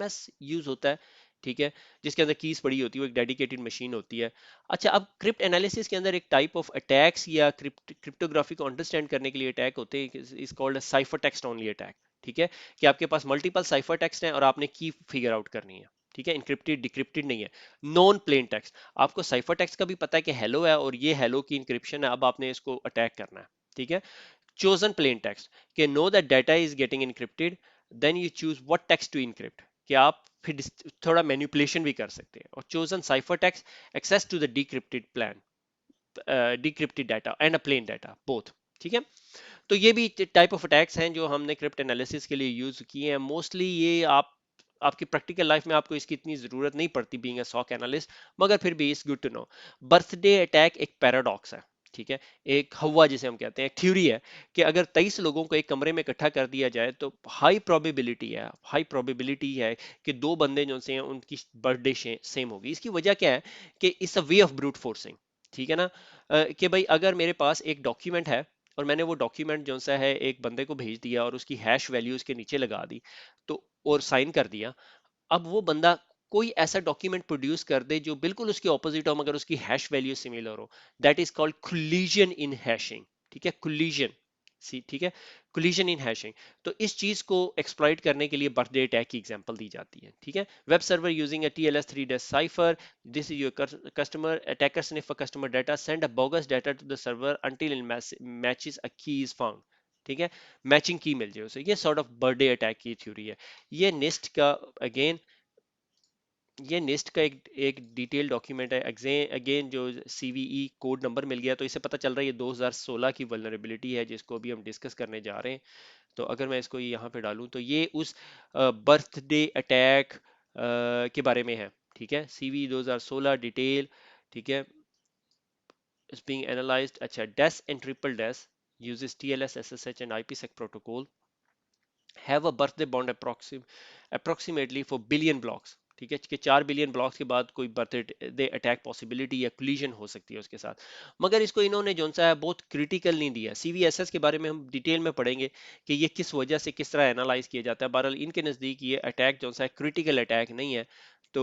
एस यूज होता है, ठीक है, जिसके अंदर कीज पड़ी होती है, वो एक डेडिकेटेड मशीन होती है। अच्छा, अब क्रिप्ट एनालिसिस के अंदर एक टाइप ऑफ अटैक्स या क्रिप्टोग्राफी को अंडरस्टैंड करने के लिए अटैक होते हैं, is called cipher text only attack, ठीक है, कि आपके पास मल्टीपल साइफर टेक्स्ट हैं और आपने की फिगर आउट करनी है, ठीक है। इनक्रिप्टेड डिक्रिप्टेड नहीं है, नॉन प्लेन टेक्स्ट। आपको साइफर टेक्स्ट का भी पता है कि हेलो है और ये हेलो की इंक्रिप्शन है, अब आपने इसको अटैक करना है, ठीक है। chosen plain text कि know that data is getting encrypted, then you choose what text to encrypt, कि आप फिर थोड़ा मैनिपुलेशन भी कर सकते हैं। और chosen cipher text access to the decrypted plan, decrypted data and a plain data both, ठीक है। तो ये भी टाइप ऑफ अटैक्स हैं जो हमने क्रिप्ट एनालिसिस के लिए यूज किए हैं। मोस्टली ये आप आपकी प्रैक्टिकल लाइफ में आपको इसकी इतनी जरूरत नहीं पड़ती बीइंग अ सॉक एनालिस्ट, मगर फिर भी it's good to know. Birthday attack एक पैराडॉक्स है, ठीक है, एक हवा जिसे हम कहते हैं, एक थ्योरी है कि अगर 23 लोगों को एक कमरे में इकट्ठा कर दिया जाए तो हाई प्रोबेबिलिटी है कि दो बंदे जो से हैं उनकी बर्थडे सेम होगी। इसकी वजह क्या है कि it's a way of brute forcing, ठीक है ना। कि भाई अगर मेरे पास एक डॉक्यूमेंट है और मैंने वो डॉक्यूमेंट जो सा है एक बंदे को भेज दिया और उसकी हैश वैल्यू उसके नीचे लगा दी तो, और साइन कर दिया, अब वो बंदा कोई ऐसा डॉक्यूमेंट प्रोड्यूस कर दे जो बिल्कुल उसके ऑपोजिट हो मगर उसकी हैश वैल्यू सिमिलर हो, that is called collision in hashing, ठीक है, कोलिजन, सी ठीक है, कोलिजन इन हैशिंग। तो इस चीज को एक्सप्लॉइट करने के लिए बर्थडे अटैक की एग्जांपल दी जाती है, ठीक है। Web server using a TLS3 cipher, this is your customer attacker sniff a customer data, send a bogus data to the server until it matches a key is found, ठीक है, मैचिंग की मिल जाए उसे। ये सॉर्ट ऑफ बर्थडे अटैक की थ्योरी है। ये निस्ट का अगेन ये निस्ट का एक डिटेल डॉक्यूमेंट है। अगेन जो CVE कोड नंबर मिल गया तो इसे पता चल रहा है ये 2016 की वल्नरेबिलिटी है जिसको अभी हम डिस्कस करने जा रहे हैं। तो अगर मैं इसको यहाँ पे डालूं तो ये उस बर्थडे अटैक के बारे में है, ठीक है। CVE 2016 डिटेल, ठीक है, is being analyzed। अच्छा, DES and triple DES uses TLS, SSH and IPsec protocol, have a birthday bond approximately for billion blocks, ठीक है, कि 4 बिलियन ब्लॉक्स के बाद कोई बर्थडे अटैक पॉसिबिलिटी या कोलिजन हो सकती है उसके साथ। मगर इसको इन्होंने जो सा है बहुत क्रिटिकल नहीं दिया। CVSS के बारे में हम डिटेल में पढ़ेंगे कि ये किस वजह से किस तरह एनालाइज किया जाता है। बहरहाल इनके नज़दीक ये अटैक जो सा है क्रिटिकल अटैक नहीं है। तो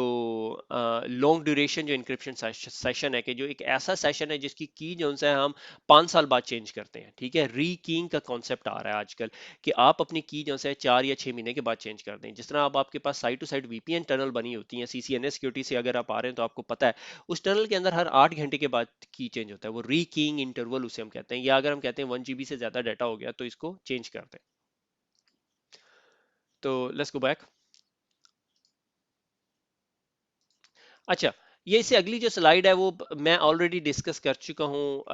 लॉन्ग ड्यूरेशन जो इंक्रिप्शन सेशन है कि जो एक ऐसा सेशन है जिसकी की जो है हम 5 साल बाद चेंज करते हैं, ठीक है। री कीइंग का कॉन्सेप्ट आ रहा है आजकल कि आप अपनी की जो है 4 या 6 महीने के बाद चेंज कर दें। जिस तरह अब आपके पास side to side VPN tunnel बनी होती है CCNA सिक्योरिटी से, अगर आप आ रहे हैं तो आपको पता है उस टनल के अंदर हर 8 घंटे के बाद की चेंज होता है, वो री कीइंग इंटरवल उसे हम कहते हैं। या अगर हम कहते हैं 1 GB से ज्यादा डाटा हो गया तो इसको चेंज कर दें। तो लेट्स गो बैक। अच्छा, ये इससे अगली जो स्लाइड है वो मैं ऑलरेडी डिस्कस कर चुका हूँ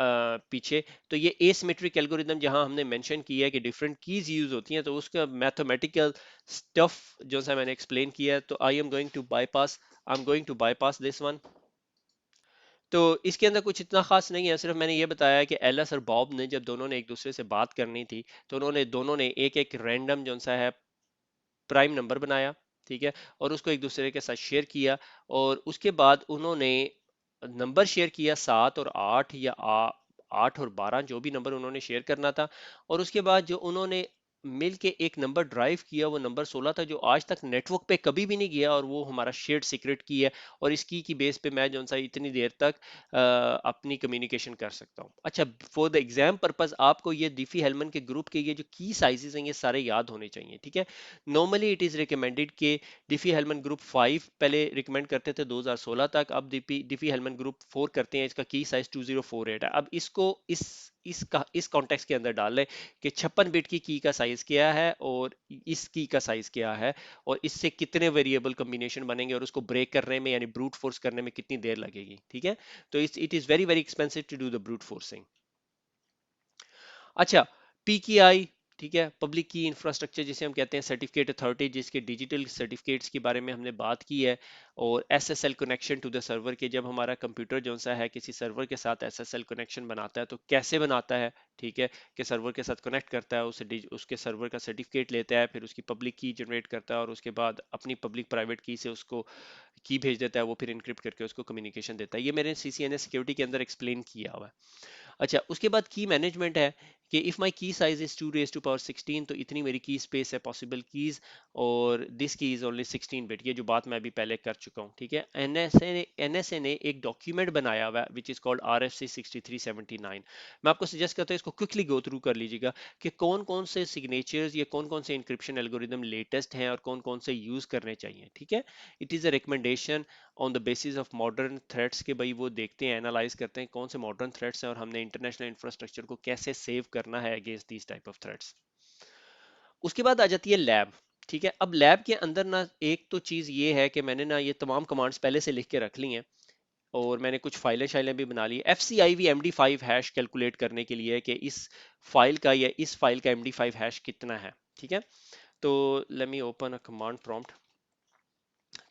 पीछे। तो ये एसिमेट्रिक एल्गोरिदम जहां हमने मेंशन किया है कि डिफरेंट कीज यूज होती हैं तो उसका मैथमेटिकल स्टफ जो सा मैंने एक्सप्लेन किया है। तो I am going to bypass this one. तो इसके अंदर कुछ इतना खास नहीं है, सिर्फ मैंने ये बताया कि एलएस और बॉब ने जब दोनों ने एक दूसरे से बात करनी थी तो उन्होंने दोनों ने एक एक रैंडम जो सा है प्राइम नंबर बनाया, ठीक है, और उसको एक दूसरे के साथ शेयर किया। और उसके बाद उन्होंने नंबर शेयर किया 7 और 8 या 8 और 12, जो भी नंबर उन्होंने शेयर करना था। और उसके बाद जो उन्होंने मिल के एक नंबर ड्राइव किया वो नंबर 16 था जो आज तक नेटवर्क पे कभी भी नहीं गया और वो हमारा शेयर्ड सीक्रेट की है। और इस की बेस पे मैं जो सा इतनी देर तक अपनी कम्युनिकेशन कर सकता हूँ। अच्छा, फॉर द एग्जाम पर्पज आपको ये डिफी हेलमन के ग्रुप के ये जो की साइजेस हैं ये सारे याद होने चाहिए, ठीक है। नॉर्मली इट इज रिकमेंडेड कि डिफी हेलमन ग्रुप 5 पहले रिकमेंड करते थे 2016 तक, अब डिफी हेलमन ग्रुप 4 करते हैं, इसका की साइज 2048 है। अब इसको इस इस कॉन्टेक्स्ट के अंदर डाल लें कि 56 बिट की का साइज क्या है और इस की का साइज क्या है और इससे कितने वेरिएबल कॉम्बिनेशन बनेंगे और उसको ब्रेक करने में यानी ब्रूट फोर्स करने में कितनी देर लगेगी, ठीक है। तो it is very very expensive to do the brute forcing. अच्छा, पी की आई, ठीक है, पब्लिक की इंफ्रास्ट्रक्चर जिसे हम कहते हैं, सर्टिफिकेट अथॉरिटी जिसके डिजिटल सर्टिफिकेट्स के बारे में हमने बात की है, और SSL connection to the server के, जब हमारा कंप्यूटर जो सा है किसी सर्वर के साथ एसएसएल कनेक्शन बनाता है तो कैसे बनाता है, ठीक है, कि सर्वर के साथ कनेक्ट करता है, उसके सर्वर का सर्टिफिकेट लेता है, फिर उसकी पब्लिक की जनरेट करता है और उसके बाद अपनी पब्लिक प्राइवेट की से उसको की भेज देता है, वो फिर इनक्रिप्ट करके उसको कम्युनिकेशन देता है। ये मैंने सीसीएनए सिक्योरिटी के अंदर एक्सप्लेन किया हुआ है। अच्छा, उसके बाद की मैनेजमेंट है कि if my key size is 2 raise to power 16, तो इतनी मेरी की स्पेस है पॉसिबल कीज, और this key is only 16 bit. ये जो बात मैं अभी पहले कर चुका हूँ, ठीक है। एनएसए ने एक डॉक्यूमेंट बनाया हुआ है विच इज कॉल्ड RFC 6379। मैं आपको सजेस्ट करता हूँ इसको क्विकली गो थ्रू कर लीजिएगा कि कौन कौन से सिग्नेचर्स या कौन कौन से इंक्रिप्शन एल्गोरिदम लेटेस्ट हैं और कौन कौन से यूज करने चाहिए, ठीक है। It is a recommendation on the basis of modern threats के, भाई वो देखते हैं, एनालाइज करते हैं कौन से मॉडर्न थ्रेट्स हैं और हमने इंटरनेशनल इंफ्रास्ट्रक्चर को कैसे सेव करना है against these type of threats. उसके बाद आ जाती है लैब, ठीक है। अब लैब के अंदर ना एक तो चीज ये है कि मैंने ना ये तमाम कमांड्स पहले से लिख के रख ली हैं और मैंने कुछ फाइलें शाइलें भी बना ली। F C I V MD5 hash calculate करने के लिए कि इस फाइल का या इस फाइल का MD5 हैश कितना है, ठीक है। तो let me open a command prompt,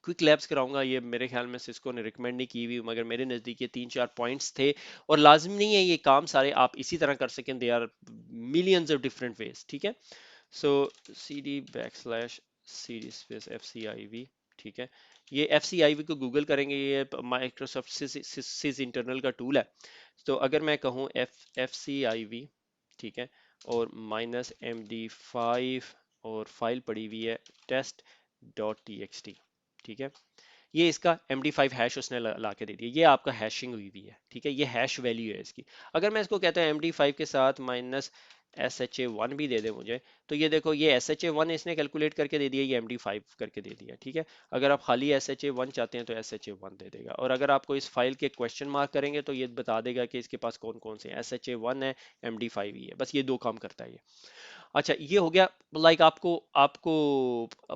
quick labs कराऊंगा, ये मेरे ख्याल में सिस्को ने रिकमेंड नहीं की हुई, मगर मेरे नज़दीक ये 3-4 पॉइंट्स थे और लाजमी नहीं है ये काम सारे आप इसी तरह कर सकें, they are millions of different ways, ठीक है। सो cd स्पेस FCIV, ठीक है। ये FCIV को गूगल करेंगे, ये माइक्रोसॉफ्ट सिस इंटरनल का टूल है। तो अगर मैं कहूँ FCIV, ठीक है, और -MD5 और फाइल पड़ी हुई है test.txt, ठीक है। ये इसका MD5 हैश उसने ला के दे दिया, ये आपका हैशिंग हुई हुई है, ठीक है, ये हैश वैल्यू है इसकी। अगर मैं इसको कहता हूँ MD5 के साथ -SHA1 भी दे दे मुझे, तो ये देखो ये SHA1 इसने कैलकुलेट करके दे दिया, ये MD5 करके दे दिया, ठीक है। अगर आप खाली SHA1 चाहते हैं तो SHA1 दे देगा, और अगर आपको इस फाइल के क्वेश्चन मार्क करेंगे तो ये बता देगा कि इसके पास कौन कौन से SHA1 है, MD5 ही है, बस ये दो काम करता है ये। अच्छा, ये हो गया, लाइक आपको आपको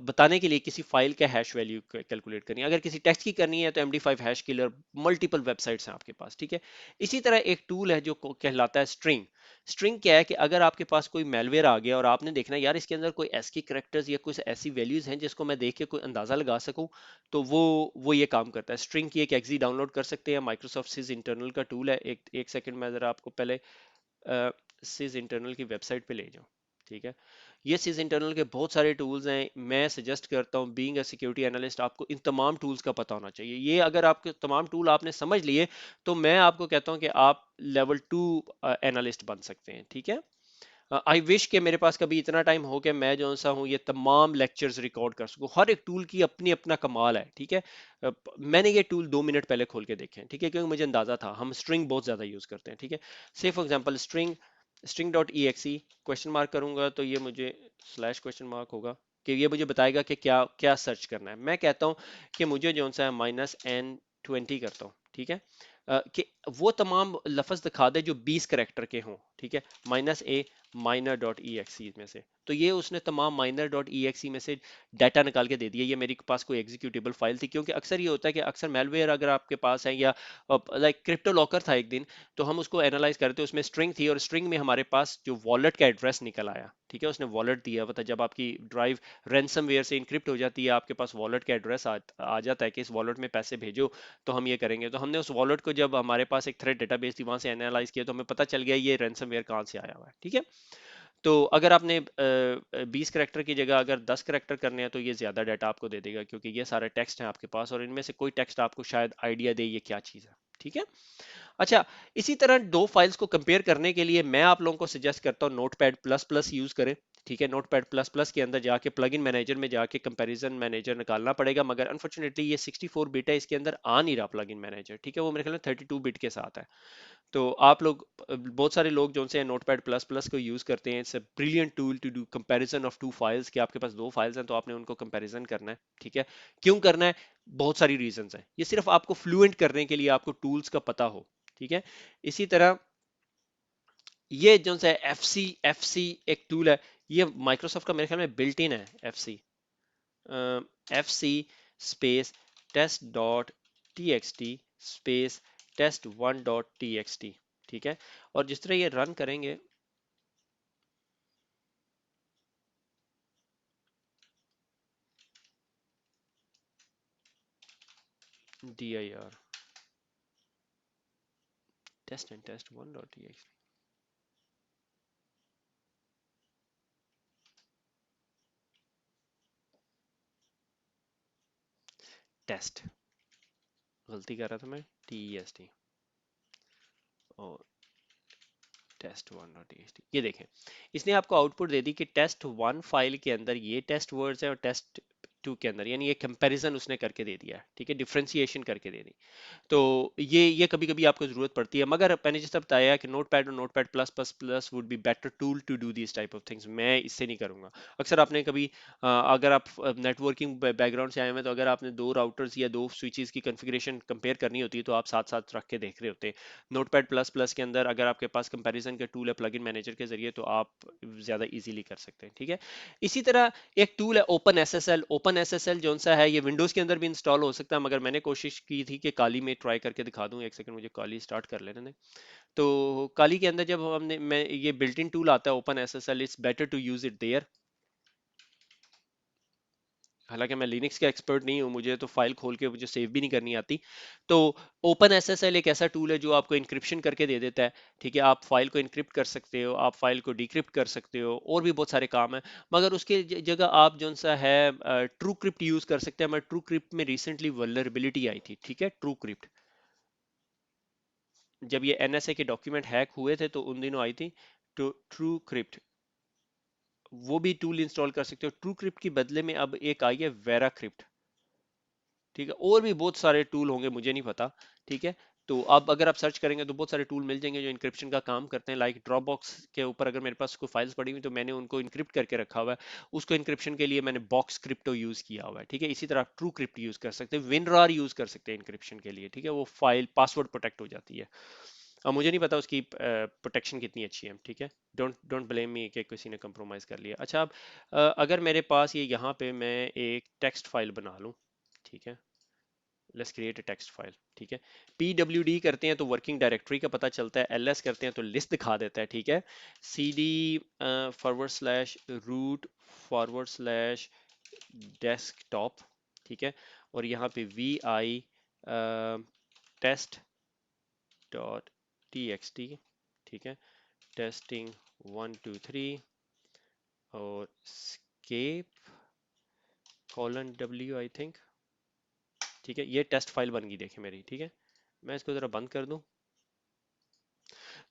बताने के लिए किसी फाइल का हैश वैल्यू कैलकुलेट करनी है। अगर किसी टेक्स्ट की करनी है तो MD5 hash killer multiple websites हैं आपके पास, ठीक है। इसी तरह एक टूल है जो कहलाता है स्ट्रिंग। स्ट्रिंग क्या है कि अगर आपके पास कोई मेलवेयर आ गया और आपने देखना है यार इसके अंदर कोई एस्की करेक्टर्स या कुछ ऐसी वैल्यूज हैं जिसको मैं देख के कोई अंदाजा लगा सकूं, तो वो ये काम करता है। स्ट्रिंग की एक एक्जी डाउनलोड कर सकते हैं, माइक्रोसॉफ्ट सिज इंटरनल का टूल है। एक सेकंड में जरा आपको पहले सिज इंटरनल की वेबसाइट पे ले जाओ, ठीक है। ये सिज इंटरनल के बहुत सारे टूल्स हैं, मैं सजेस्ट करता हूँ बीइंग अ सिक्योरिटी एनालिस्ट आपको इन तमाम टूल्स का पता होना चाहिए। ये अगर आपके तमाम टूल आपने समझ लिए तो मैं आपको कहता हूँ कि आप लेवल 2 एनालिस्ट बन सकते हैं, ठीक है। आई विश कि मेरे पास कभी इतना टाइम हो कि मैं जो सा हूँ ये तमाम लेक्चर्स रिकॉर्ड कर सकूँ। हर एक टूल की अपनी अपना कमाल है, ठीक है। मैंने ये टूल 2 मिनट पहले खोल के देखे हैं, ठीक है, क्योंकि मुझे अंदाजा था हम स्ट्रिंग बहुत ज्यादा यूज करते हैं, ठीक है। से for example string dot E x question mark करूंगा तो ये मुझे स्लैश क्वेश्चन मार्क होगा कि ये मुझे बताएगा कि क्या क्या सर्च करना है। मैं कहता हूँ कि मुझे जो सा है -N20 करता हूँ, ठीक है। कि वो तमाम लफ्ज दिखा दे जो 20 करेक्टर के हों, ठीक है। -A minor dot e exe में से, तो ये उसने तमाम माइनर डॉट ई एक्सी में से डाटा निकाल के दे दिया। ये मेरे पास कोई एग्जीक्यूटेबल फाइल थी, क्योंकि अक्सर ये होता है कि अक्सर मेलवेयर अगर आपके पास है या लाइक क्रिप्टो लॉकर था एक दिन, तो हम उसको एनालाइज करते, उसमें स्ट्रिंग थी और स्ट्रिंग में हमारे पास जो वॉलेट का एड्रेस निकल आया, ठीक है। उसने वॉलेट दिया हुआ था, जब आपकी ड्राइव रैंसमवेयर से इनक्रिप्ट हो जाती है आपके पास वॉलेट का एड्रेस आ जाता है कि इस वॉलेट में पैसे भेजो, तो हम ये करेंगे। तो हमने उस वॉलेट को, जब हमारे पास एक थ्रेड डेटाबेस थी वहां से एनालाइज किया, तो हमें पता चल गया ये रैंसमवेयर कहाँ से आया हुआ है, ठीक है। तो अगर आपने 20 करेक्टर की जगह अगर 10 करेक्टर करने हैं तो ये ज्यादा डाटा आपको दे देगा, क्योंकि ये सारे टेक्स्ट हैं आपके पास और इनमें से कोई टेक्स्ट आपको शायद आइडिया दे ये क्या चीज है, ठीक है। अच्छा, इसी तरह दो फाइल्स को कंपेयर करने के लिए मैं आप लोगों को सजेस्ट करता हूँ नोटपैड प्लस प्लस यूज करें, ठीक है। नोटपैड प्लस प्लस के अंदर जाके प्लगइन मैनेजर में जाके कंपैरिजन मैनेजर निकालना पड़ेगा, मगर अनफॉर्चुनेटली ये 64 बिट है, इसके अंदर आ नहीं रहा प्लगइन मैनेजर, ठीक है। वो मेरे ख्याल में 32 बिट के साथ है। तो आप लोग, बहुत सारे लोग जो से नोटपैड प्लस प्लस को यूज करते हैं, it's a brilliant tool to do comparison of two files, कि आपके पास दो फाइल्स हैं तो आपने उनको कंपैरिजन करना है, ठीक है। क्यों करना है? बहुत सारी रीजंस हैं, ये सिर्फ आपको फ्लुएंट करने के लिए आपको टूल्स का पता हो, ठीक है। इसी तरह ये जो सा एफ सी एक टूल है, ये माइक्रोसॉफ्ट का मेरे ख्याल में बिल्ट इन है। F C space test dot T X T space test one dot T X T. ठीक है, और जिस तरह ये रन करेंगे, D I R test and test one dot T X test, गलती कर रहा था मैं, टी एस टी और टेस्ट वन डॉट टी। ये देखें, इसने आपको आउटपुट दे दी कि टेस्ट वन फाइल के अंदर ये टेस्ट वर्ड्स है और टेस्ट टू के अंदर, यानी ये कंपैरिजन उसने करके दे दिया है। ठीक है, डिफरेंशिएशन करके दे दी। तो ये कभी कभी आपको जरूरत पड़ती है, मगर मैंने जैसा बताया कि नोट पैड और notepad plus plus plus would be better tool to do this type of things. मैं इससे नहीं करूंगा। अक्सर आपने कभी अगर आप नेटवर्किंग बैकग्राउंड से आए हैं तो अगर आपने दो राउटर्स या दो स्विचेस की कॉन्फ़िगरेशन कंपेयर करनी होती है तो आप साथ साथ रख के देख रहे होते हैं। नोटपैड प्लस प्लस के अंदर अगर आपके पास कंपैरिजन का टूल है प्लगइन मैनेजर के जरिए, तो आप ज़्यादा इजीली कर सकते हैं। ठीक है, इसी तरह एक टूल है open S S L. Open S S L जो सा है, ये विंडोज़ के अंदर भी इंस्टॉल हो सकता है, मगर मैंने कोशिश की थी कि काली में ट्राई करके दिखा दूं। एक सेकंड, मुझे काली स्टार्ट कर लेने दें। तो काली के अंदर जब हमने मैं ये बिल्ट इन टूल आता है open S S L, it's better to use it there. हालांकि मैं लिनक्स का एक्सपर्ट नहीं हूं, मुझे तो फाइल खोल के मुझे सेव भी नहीं करनी आती। तो ओपन एसएसएल एक ऐसा टूल है जो आपको इंक्रिप्शन करके दे देता है। ठीक है, आप फाइल को इंक्रिप्ट कर सकते हो, आप फाइल को डिक्रिप्ट कर सकते हो, और भी बहुत सारे काम है। मगर उसके जगह आप जो सा है ट्रू क्रिप्ट यूज कर सकते हैं। मैं ट्रू क्रिप्ट में रिसेंटली वल्नरेबिलिटी आई थी। ठीक है, ट्रू क्रिप्ट जब ये एनएसए के डॉक्यूमेंट हैक हुए थे तो उन दिनों आई थी। तो ट्रू क्रिप्ट, वो भी टूल इंस्टॉल कर सकते हो। ट्रू क्रिप्ट की बदले में अब एक आई है वेरा क्रिप्ट। ठीक है, और भी बहुत सारे टूल होंगे, मुझे नहीं पता। ठीक है, तो अब अगर आप सर्च करेंगे तो बहुत सारे टूल मिल जाएंगे जो इंक्रिप्शन का काम करते हैं। लाइक ड्रॉप बॉक्स के ऊपर अगर मेरे पास कोई फाइल्स पड़ी हुई तो मैंने उनको इंक्रिप्ट करके रखा हुआ है। उसको इंक्रिप्शन के लिए मैंने बॉक्स क्रिप्टो यूज किया हुआ है। ठीक है, इसी तरह ट्रू क्रिप्ट यूज कर सकते हैं, विनरार यूज कर सकते हैं इंक्रिप्शन के लिए। ठीक है, वो फाइल पासवर्ड प्रोटेक्ट हो जाती है। अब मुझे नहीं पता उसकी प्रोटेक्शन कितनी अच्छी है। ठीक है, डोंट डोंट ब्लेम मी कि किसी ने कंप्रोमाइज कर लिया। अच्छा, अब अगर मेरे पास ये यहाँ पे मैं एक टेक्स्ट फाइल बना लूँ। ठीक है, let's create a text file. ठीक है, pwd करते हैं तो वर्किंग डायरेक्टरी का पता चलता है, ls करते हैं तो लिस्ट दिखा देता है। ठीक है, cd forward slash root forward slash desktop. ठीक है, और यहाँ पे vi test dot T X T. ठीक है, टेस्टिंग 1 2 3 और escape colon w I think. ठीक है, ये टेस्ट फाइल बन गई देखें मेरी। ठीक है, मैं इसको ज़रा बंद कर दूं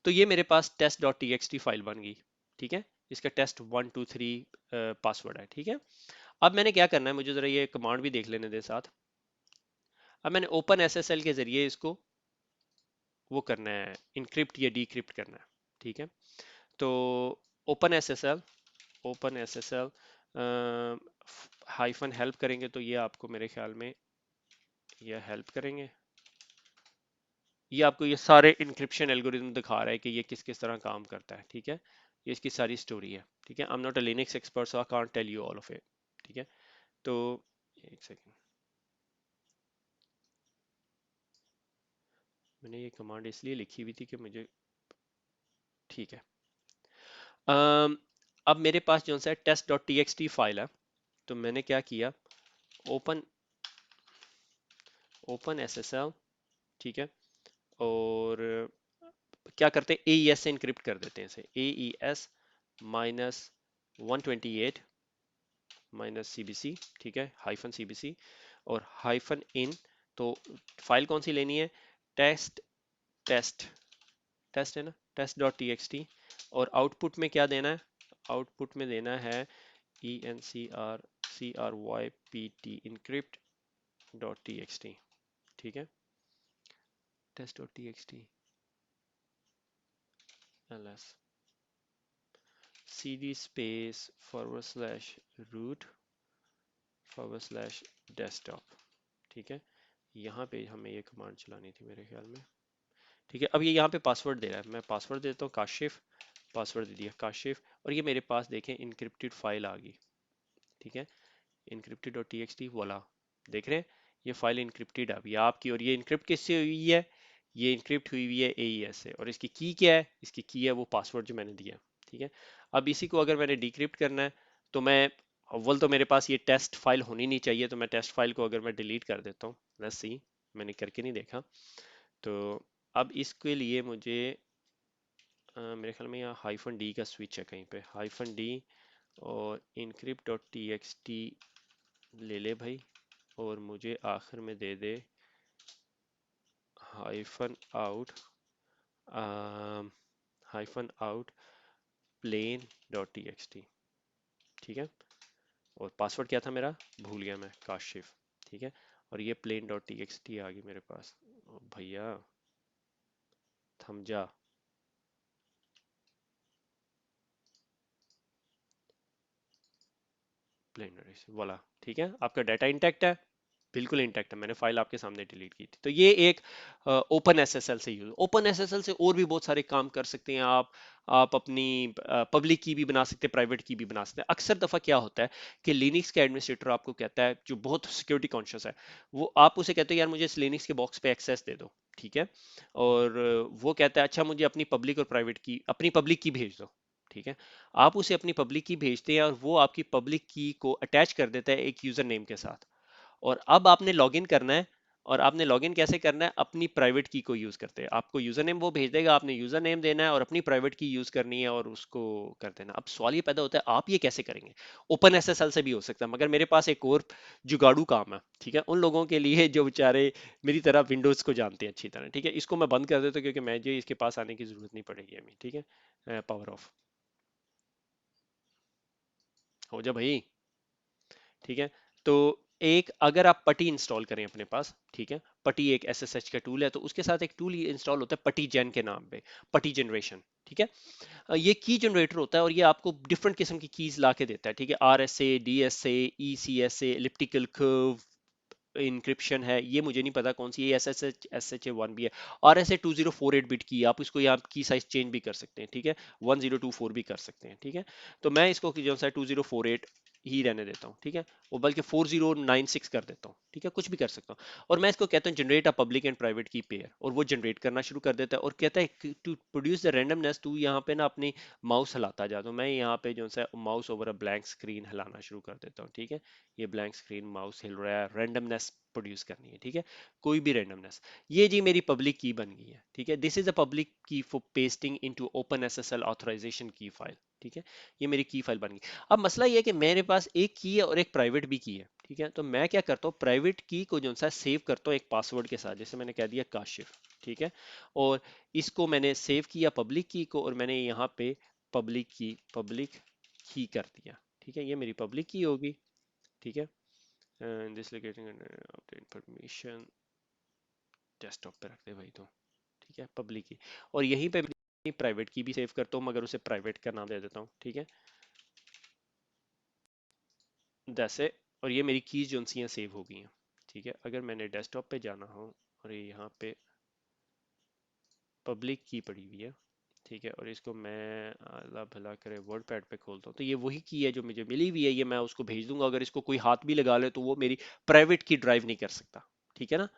तो ये मेरे पास test dot T X T file बन गई। ठीक है, इसका test1 2 3 पासवर्ड है। ठीक है, अब मैंने क्या करना है, मुझे ज़रा ये कमांड भी देख लेने दे साथ। अब मैंने ओपन एस एस एल के ज़रिए इसको वो करना है, इनक्रिप्ट या डिक्रिप्ट करना है। ठीक है, तो open S S L, open S S L hyphen help करेंगे तो ये आपको मेरे ख्याल में ये हेल्प करेंगे। ये आपको ये सारे इंक्रिप्शन एल्गोरिथम दिखा रहा है कि ये किस किस तरह काम करता है। ठीक है, ये इसकी सारी स्टोरी है। ठीक है, I am not a Linux expert so I can't tell you all of it. ठीक है, तो एक सेकंड, मैंने ये कमांड इसलिए लिखी हुई थी कि मुझे, ठीक है। अब मेरे पास जो सा test dot T X T file है, तो मैंने क्या किया, open open S S L. ठीक है, और क्या करते हैं, ए ई एस से इनक्रिप्ट कर देते हैं इसे, ए E S -128 C B C. ठीक है, हाइफन सी बी सी और हाइफन इन। तो फाइल कौन सी लेनी है, टेस्ट टेस्ट टेस्ट है ना, test dot T X T. और आउटपुट में क्या देना है, आउटपुट में देना है encrypt encrypt dot T X T. ठीक है, test dot T X T ls cd space forward slash root forward slash desktop. ठीक है, यहाँ पे हमें ये कमांड चलानी थी मेरे ख्याल में, ठीक है, अब ये यहाँ पे पासवर्ड दे रहा है, मैं पासवर्ड देता हूँ काशिफ, पासवर्ड दे दिया काशिफ, और ये मेरे पास देखें इनक्रिप्टेड फाइल आ गई। ठीक है, encrypted dot T X T, वाला देख रहे हैं, ये फाइल इनक्रिप्टेड आ गई आपकी। और ये इनक्रिप्ट किससे हुई है? ये इनक्रिप्ट हुई हुई है एईएस से। और इसकी की क्या है? इसकी की है वो पासवर्ड जो मैंने दिया। ठीक है, अब इसी को अगर मैंने डिक्रिप्ट करना है तो मैं, अव्वल तो मेरे पास ये टेस्ट फाइल होनी नहीं चाहिए, तो मैं टेस्ट फाइल को अगर मैं डिलीट कर देता हूँ, लेट्स सी, मैंने करके नहीं देखा। तो अब इसके लिए मुझे मेरे ख्याल में यहाँ हाइफन डी का स्विच है कहीं पे, हाइफन डी, और encrypt dot T X T ले ले भाई, और मुझे आखिर में दे दे hyphen out, hyphen out plain dot T X T. ठीक है, और पासवर्ड क्या था मेरा, भूल गया मैं, काशिफ। ठीक है, और ये plain dot T X T आ गई मेरे पास। ओ भैया थम जा, प्लेन वाला। ठीक है, आपका डाटा इंटैक्ट है, बिल्कुल इंटैक्ट है, मैंने फाइल आपके सामने डिलीट की थी। तो ये एक ओपन एसएसएल से यूज, ओपन एसएसएल से और भी बहुत सारे काम कर सकते हैं आप अपनी पब्लिक की भी बना सकते हैं, प्राइवेट की भी बना सकते हैं। अक्सर दफा क्या होता है कि लिनक्स का एडमिनिस्ट्रेटर आपको कहता है, जो बहुत सिक्योरिटी कॉन्शियस है, वो आप उसे कहते हो यार मुझे इस लिनक्स के बॉक्स पे एक्सेस दे दो। ठीक है, और वो कहता है अच्छा मुझे अपनी पब्लिक और प्राइवेट की, अपनी पब्लिक की भेज दो। ठीक है, आप उसे अपनी पब्लिक की भेजते हैं और वो आपकी पब्लिक की को अटैच कर देता है एक यूजर नेम के साथ। और अब आपने लॉगिन करना है, और आपने लॉगिन कैसे करना है, अपनी प्राइवेट की को यूज करते हैं। आपको यूजर नेम वो भेज देगा, आपने यूजर नेम देना है और अपनी प्राइवेट की यूज करनी है और उसको कर देना। अब सवाल ये पैदा होता है आप ये कैसे करेंगे? ओपन एसएसएल से भी हो सकता है, मगर मेरे पास एक और जुगाड़ू काम है। ठीक है, उन लोगों के लिए जो बेचारे मेरी तरह विंडोज को जानते हैं अच्छी तरह। ठीक है, इसको मैं बंद कर देता हूँ क्योंकि मुझे इसके पास आने की जरूरत नहीं पड़ेगी अभी। ठीक है, पावर ऑफ हो जा भाई। ठीक है, तो एक अगर आप पटी इंस्टॉल करें अपने पास, ठीक है, पटी एक एसएसएच का टूल है, तो उसके साथ एक टूल इंस्टॉल होता है पटी जेन के नाम पे, पटी जनरेशन। ठीक है, ये की जनरेटर होता है और ये आपको डिफरेंट किस्म की कीज ला के देता है। ठीक है, R S A, D S A, E C S A, elliptical curve encryption है, ये मुझे नहीं पता कौन सी है, एस एच ए वन भी है, और ऐसे 2048 बिट की, आप इसको यहाँ की साइज चेंज भी कर सकते हैं। ठीक है, 1024 भी कर सकते हैं। ठीक है, तो मैं इसको जो सा 2048 ही रहने देता हूँ। ठीक है, वो बल्कि 4096 कर देता हूँ। ठीक है, कुछ भी कर सकता हूँ, और मैं इसको कहता हूँ generate a public and private की पेयर, और वो जनरेट करना शुरू कर देता है और कहता है टू प्रोड्यूस द रैंडमनेस, तू यहाँ पे ना अपनी माउस हिलाता जा। तो मैं यहाँ पे जो सा mouse over a blank screen हिलाना शुरू कर देता हूँ। ठीक है, ये ब्लैंक स्क्रीन माउस हिल रहा है, रैंडमनेस प्रोड्यूस करनी है। ठीक है, कोई भी रैंडमनेस, ये जी मेरी पब्लिक की बन गई है। ठीक है, this is a public key for pasting into open SSL authorization key file. ठीक है, ये मेरी की फाइल बन गई। अब मसला ये है कि मेरे पास एक की है और एक प्राइवेट भी की है। ठीक है, तो मैं क्या करता हूँ, प्राइवेट की को जो सा सेव करता हूँ एक पासवर्ड के साथ, जैसे मैंने कह दिया काशिफ। ठीक है, और इसको मैंने सेव किया पब्लिक की को, और मैंने यहाँ पे पब्लिक की कर दिया। ठीक है, ये मेरी पब्लिक की होगी। ठीक है, this locating update permission desktop पे रख दे भाई तो। ठीक है, पब्लिक की, और यहीं पे प्राइवेट की भी सेव करता हूँ, मगर उसे प्राइवेट का नाम दे देता हूँ। ठीक है, जैसे, और ये मेरी कीज जो सी हैं सेव हो गई हैं। ठीक है, अगर मैंने डेस्कटॉप पे जाना हो, और ये यहाँ पे पब्लिक की पड़ी हुई है। ठीक है, और इसको मैं अल्लाह भला करे वर्ड पैड पे खोलता हूँ, तो ये वही की है जो मुझे मिली हुई है, ये मैं उसको भेज दूंगा। अगर इसको कोई हाथ भी लगा ले तो वो मेरी प्राइवेट की ड्राइव नहीं कर सकता। ठीक है ना,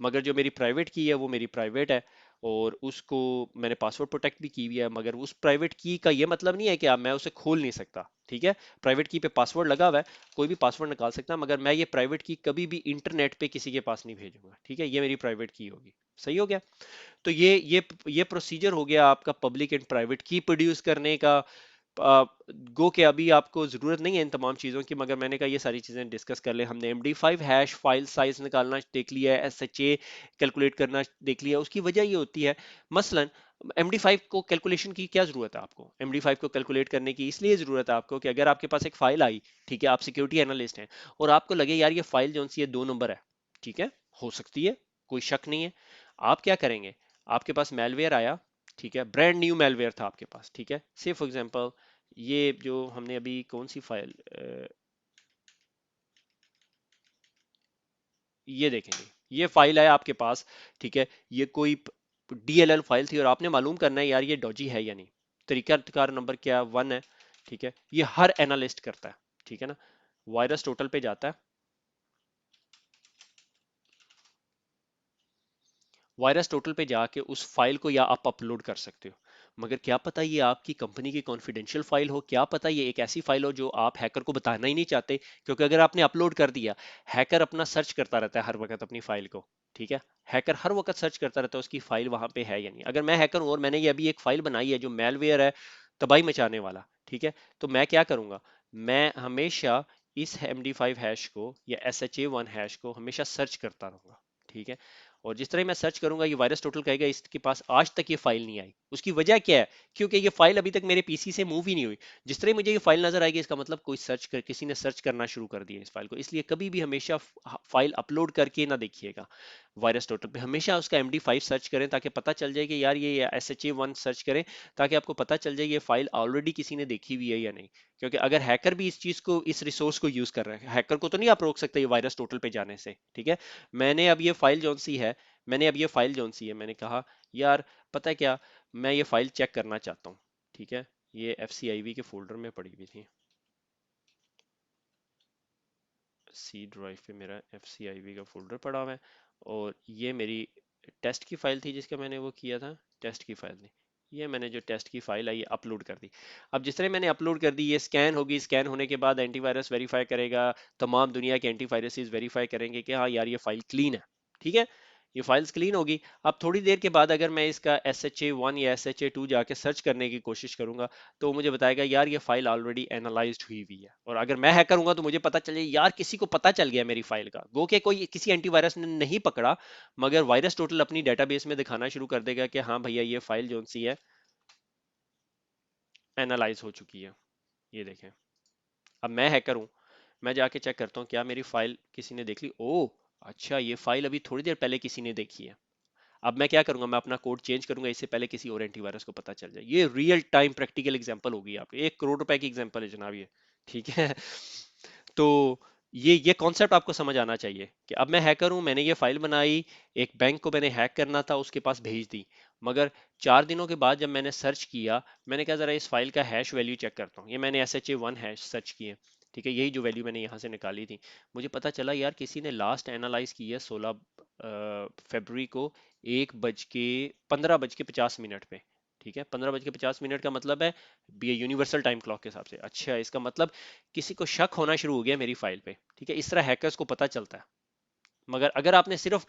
मगर जो मेरी प्राइवेट की है वो मेरी प्राइवेट है, और उसको मैंने पासवर्ड प्रोटेक्ट भी की हुई है। मगर उस प्राइवेट की का ये मतलब नहीं है कि मैं उसे खोल नहीं सकता। ठीक है, प्राइवेट की पे पासवर्ड लगा हुआ है, कोई भी पासवर्ड निकाल सकता है, मगर मैं ये प्राइवेट की कभी भी इंटरनेट पे किसी के पास नहीं भेजूंगा। ठीक है, ये मेरी प्राइवेट की होगी। सही हो गया? तो ये प्रोसीजर हो गया आपका पब्लिक एंड प्राइवेट की प्रोड्यूस करने का। गो के अभी आपको जरूरत नहीं है इन तमाम चीजों की, मगर मैंने कहा ये सारी चीजें डिस्कस कर ले। हमने MD5 हैश फाइल साइज निकालना देख लिया है, SHA कैलकुलेट करना देख लिया। उसकी वजह ये होती है, मसलन MD5 को कैलकुलेशन की क्या जरूरत है आपको, MD5 को कैलकुलेट करने की इसलिए जरूरत है आपको कि अगर आपके पास एक फाइल आई, ठीक है, आप सिक्योरिटी एनालिस्ट हैं, और आपको लगे यार ये फाइल जो सी है 2 नंबर है, ठीक है, हो सकती है, कोई शक नहीं है, आप क्या करेंगे, आपके पास मेलवेयर आया, ठीक है, ब्रांड न्यू मेलवेयर था आपके पास। ठीक है, से फॉर एग्जांपल ये जो हमने अभी कौन सी फाइल, ये देखेंगे, ये फाइल है आपके पास। ठीक है, ये कोई DLL फाइल थी और आपने मालूम करना है यार ये डॉजी है या नहीं। तरीकाकार नंबर क्या 1 है, ठीक है, ये हर एनालिस्ट करता है, ठीक है ना। वायरस टोटल पे जाता है, वायरस टोटल पे जाके उस फाइल को या आप अपलोड कर सकते हो, मगर क्या पता ये आपकी कंपनी की कॉन्फिडेंशियल फाइल हो, क्या पता ये एक ऐसी फाइल हो जो आप हैकर को बताना ही नहीं चाहते, क्योंकि अगर आपने अपलोड कर दिया, हैकर अपना सर्च करता रहता है हर वक्त अपनी फाइल को, ठीक है। हैकर हर वक्त सर्च करता रहता है उसकी फाइल वहां पे है या नहीं। अगर मैं हैकर हूं और मैंने ये अभी एक फाइल बनाई है जो मेलवेयर है, तबाही मचाने वाला, ठीक है, तो मैं क्या करूंगा, मैं हमेशा इस MD5 हैश को या SHA1 हैश को हमेशा सर्च करता रहूंगा, ठीक है। और जिस तरह मैं सर्च करूंगा ये वायरस टोटल कहेगा इसके पास आज तक ये फाइल नहीं आई। उसकी वजह क्या है, क्योंकि ये फाइल अभी तक मेरे पीसी से मूव ही नहीं हुई। जिस तरह मुझे ये फाइल नजर आएगी इसका मतलब कोई सर्च कर किसी ने सर्च करना शुरू कर दिया इस फाइल को। इसलिए कभी भी हमेशा फाइल अपलोड करके ना देखिएगा वायरस टोटल पे, हमेशा उसका MD5 सर्च करें ताकि पता चल जाए कि यार ये SHA1 सर्च करें ताकि आपको पता चल जाए ये फाइल ऑलरेडी किसी ने देखी हुई है या नहीं। क्योंकि अगर हैकर भी इस चीज को इस रिसोर्स को यूज कर रहे हैं, हैकर को तो नहीं आप रोक सकते ये वायरस टोटल पे जाने से, ठीक है। मैंने अब ये फाइल जौन सी है मैंने अब ये फाइल जौन सी है मैंने कहा यार पता है क्या, मैं ये फाइल चेक करना चाहता हूँ, ठीक है। ये FCIV के फोल्डर में पड़ी हुई थी, सी ड्राइव पे मेरा FCIV का फोल्डर पड़ा हुआ है, और ये मेरी टेस्ट की फाइल थी जिसका मैंने वो किया था, टेस्ट की फाइल थी। ये मैंने जो टेस्ट की फाइल आई अपलोड कर दी। अब जिस तरह मैंने अपलोड कर दी ये स्कैन होगी, स्कैन होने के बाद एंटीवायरस वेरीफाई करेगा, तमाम दुनिया के एंटीवायरसेस वेरीफाई करेंगे कि हाँ यार ये फाइल क्लीन है, ठीक है। ये फाइल्स क्लीन होगी। अब थोड़ी देर के बाद अगर मैं इसका SHA1 या SHA2 जाके सर्च करने की कोशिश करूंगा तो मुझे बताएगा यार ये फाइल ऑलरेडी एनालाइज्ड हुई हुई है। और अगर मैं हैक करूंगा तो मुझे पता चले यार किसी को पता चल गया मेरी फाइल का, गो के कोई किसी एंटीवायरस ने नहीं पकड़ा, मगर वायरस टोटल अपनी डेटाबेस में दिखाना शुरू कर देगा कि हाँ भैया ये फाइल जो सी है एनालाइज हो चुकी है। ये देखें, अब मैं हैकर हूं, मैं जाके चेक करता हूँ क्या मेरी फाइल किसी ने देख ली। ओ अच्छा, ये फाइल अभी थोड़ी देर पहले किसी ने देखी है। अब मैं क्या करूंगा, मैं अपना कोड चेंज करूंगा इससे पहले किसी और एंटीवायरस को पता चल जाए। ये रियल टाइम प्रैक्टिकल एग्जांपल होगी आपके, 1 करोड़ रुपए की एग्जांपल है जनाब ये, ठीक है। तो ये कॉन्सेप्ट आपको समझ आना चाहिए कि अब मैं हैकर हूं, मैंने ये फाइल बनाई, एक बैंक को मैंने हैक करना था उसके पास भेज दी, मगर 4 दिनों के बाद जब मैंने सर्च किया, मैंने कहा जरा इस फाइल का हैश वैल्यू चेक करता हूँ। ये मैंने SHA1 हैश सर्च किए, ठीक है, यही जो वैल्यू मैंने यहाँ से निकाली थी। मुझे पता चला यार किसी ने लास्ट एनालाइज की है 16 फरवरी को 1:15:50 पे, ठीक है। 15:50 का मतलब है ये यूनिवर्सल टाइम क्लॉक के हिसाब से। अच्छा, इसका मतलब किसी को शक होना शुरू हो गया मेरी फाइल पे, ठीक है। इस तरह हैकर्स को पता चलता है। मगर अगर आपने सिर्फ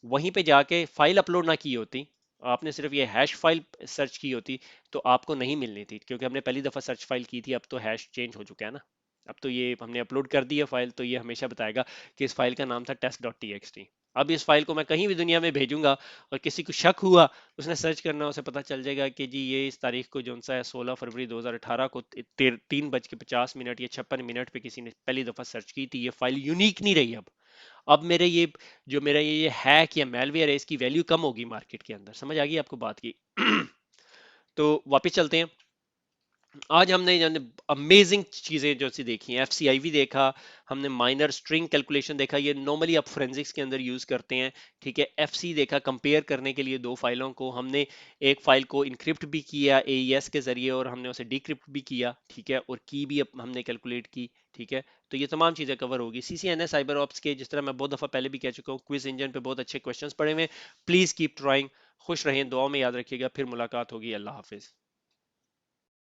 वहीं पे जाके फाइल अपलोड ना की होती, आपने सिर्फ ये हैश फाइल सर्च की होती, तो आपको नहीं मिलनी थी, क्योंकि हमने पहली दफा सर्च फाइल की थी। अब तो हैश चेंज हो चुका है ना, अब तो ये हमने अपलोड कर दी है फाइल, तो ये हमेशा बताएगा कि इस फाइल का नाम था test.txt। अब इस फाइल को मैं कहीं भी दुनिया में भेजूंगा और किसी को शक हुआ, उसने सर्च करना, उसे पता चल जाएगा कि जी ये इस तारीख को जो सा है 16 फरवरी 2018 को 3:50 या 56 मिनट पे किसी ने पहली दफा सर्च की थी। ये फाइल यूनिक नहीं रही। अब मेरे ये जो मेरा ये हैक या मेलवेयर है इसकी वैल्यू कम होगी मार्केट के अंदर। समझ आ गई आपको बात की? तो वापस चलते हैं। आज हमने अमेजिंग चीजें जो सी देखी हैं, FCIV देखा, हमने माइनर स्ट्रिंग कैलकुलेशन देखा, ये नॉर्मली आप फोरेंसिक्स के अंदर यूज करते हैं, ठीक है। FC देखा, कंपेयर करने के लिए दो फाइलों को, हमने एक फाइल को इनक्रिप्ट भी किया AES के जरिए और हमने उसे डिक्रिप्ट भी किया, ठीक है, और की भी हमने कैलकुलेट की, ठीक है। तो ये तमाम चीजें कवर होगी CCNA साइबर ऑप्स के, जिस तरह मैं बहुत दफा पहले भी कह चुका हूँ, क्विज इंजन पे बहुत अच्छे क्वेश्चंस पड़े हुए हैं। Please keep trying. खुश रहें, दुआ में याद रखिएगा, फिर मुलाकात होगी। अल्लाह हाफिज।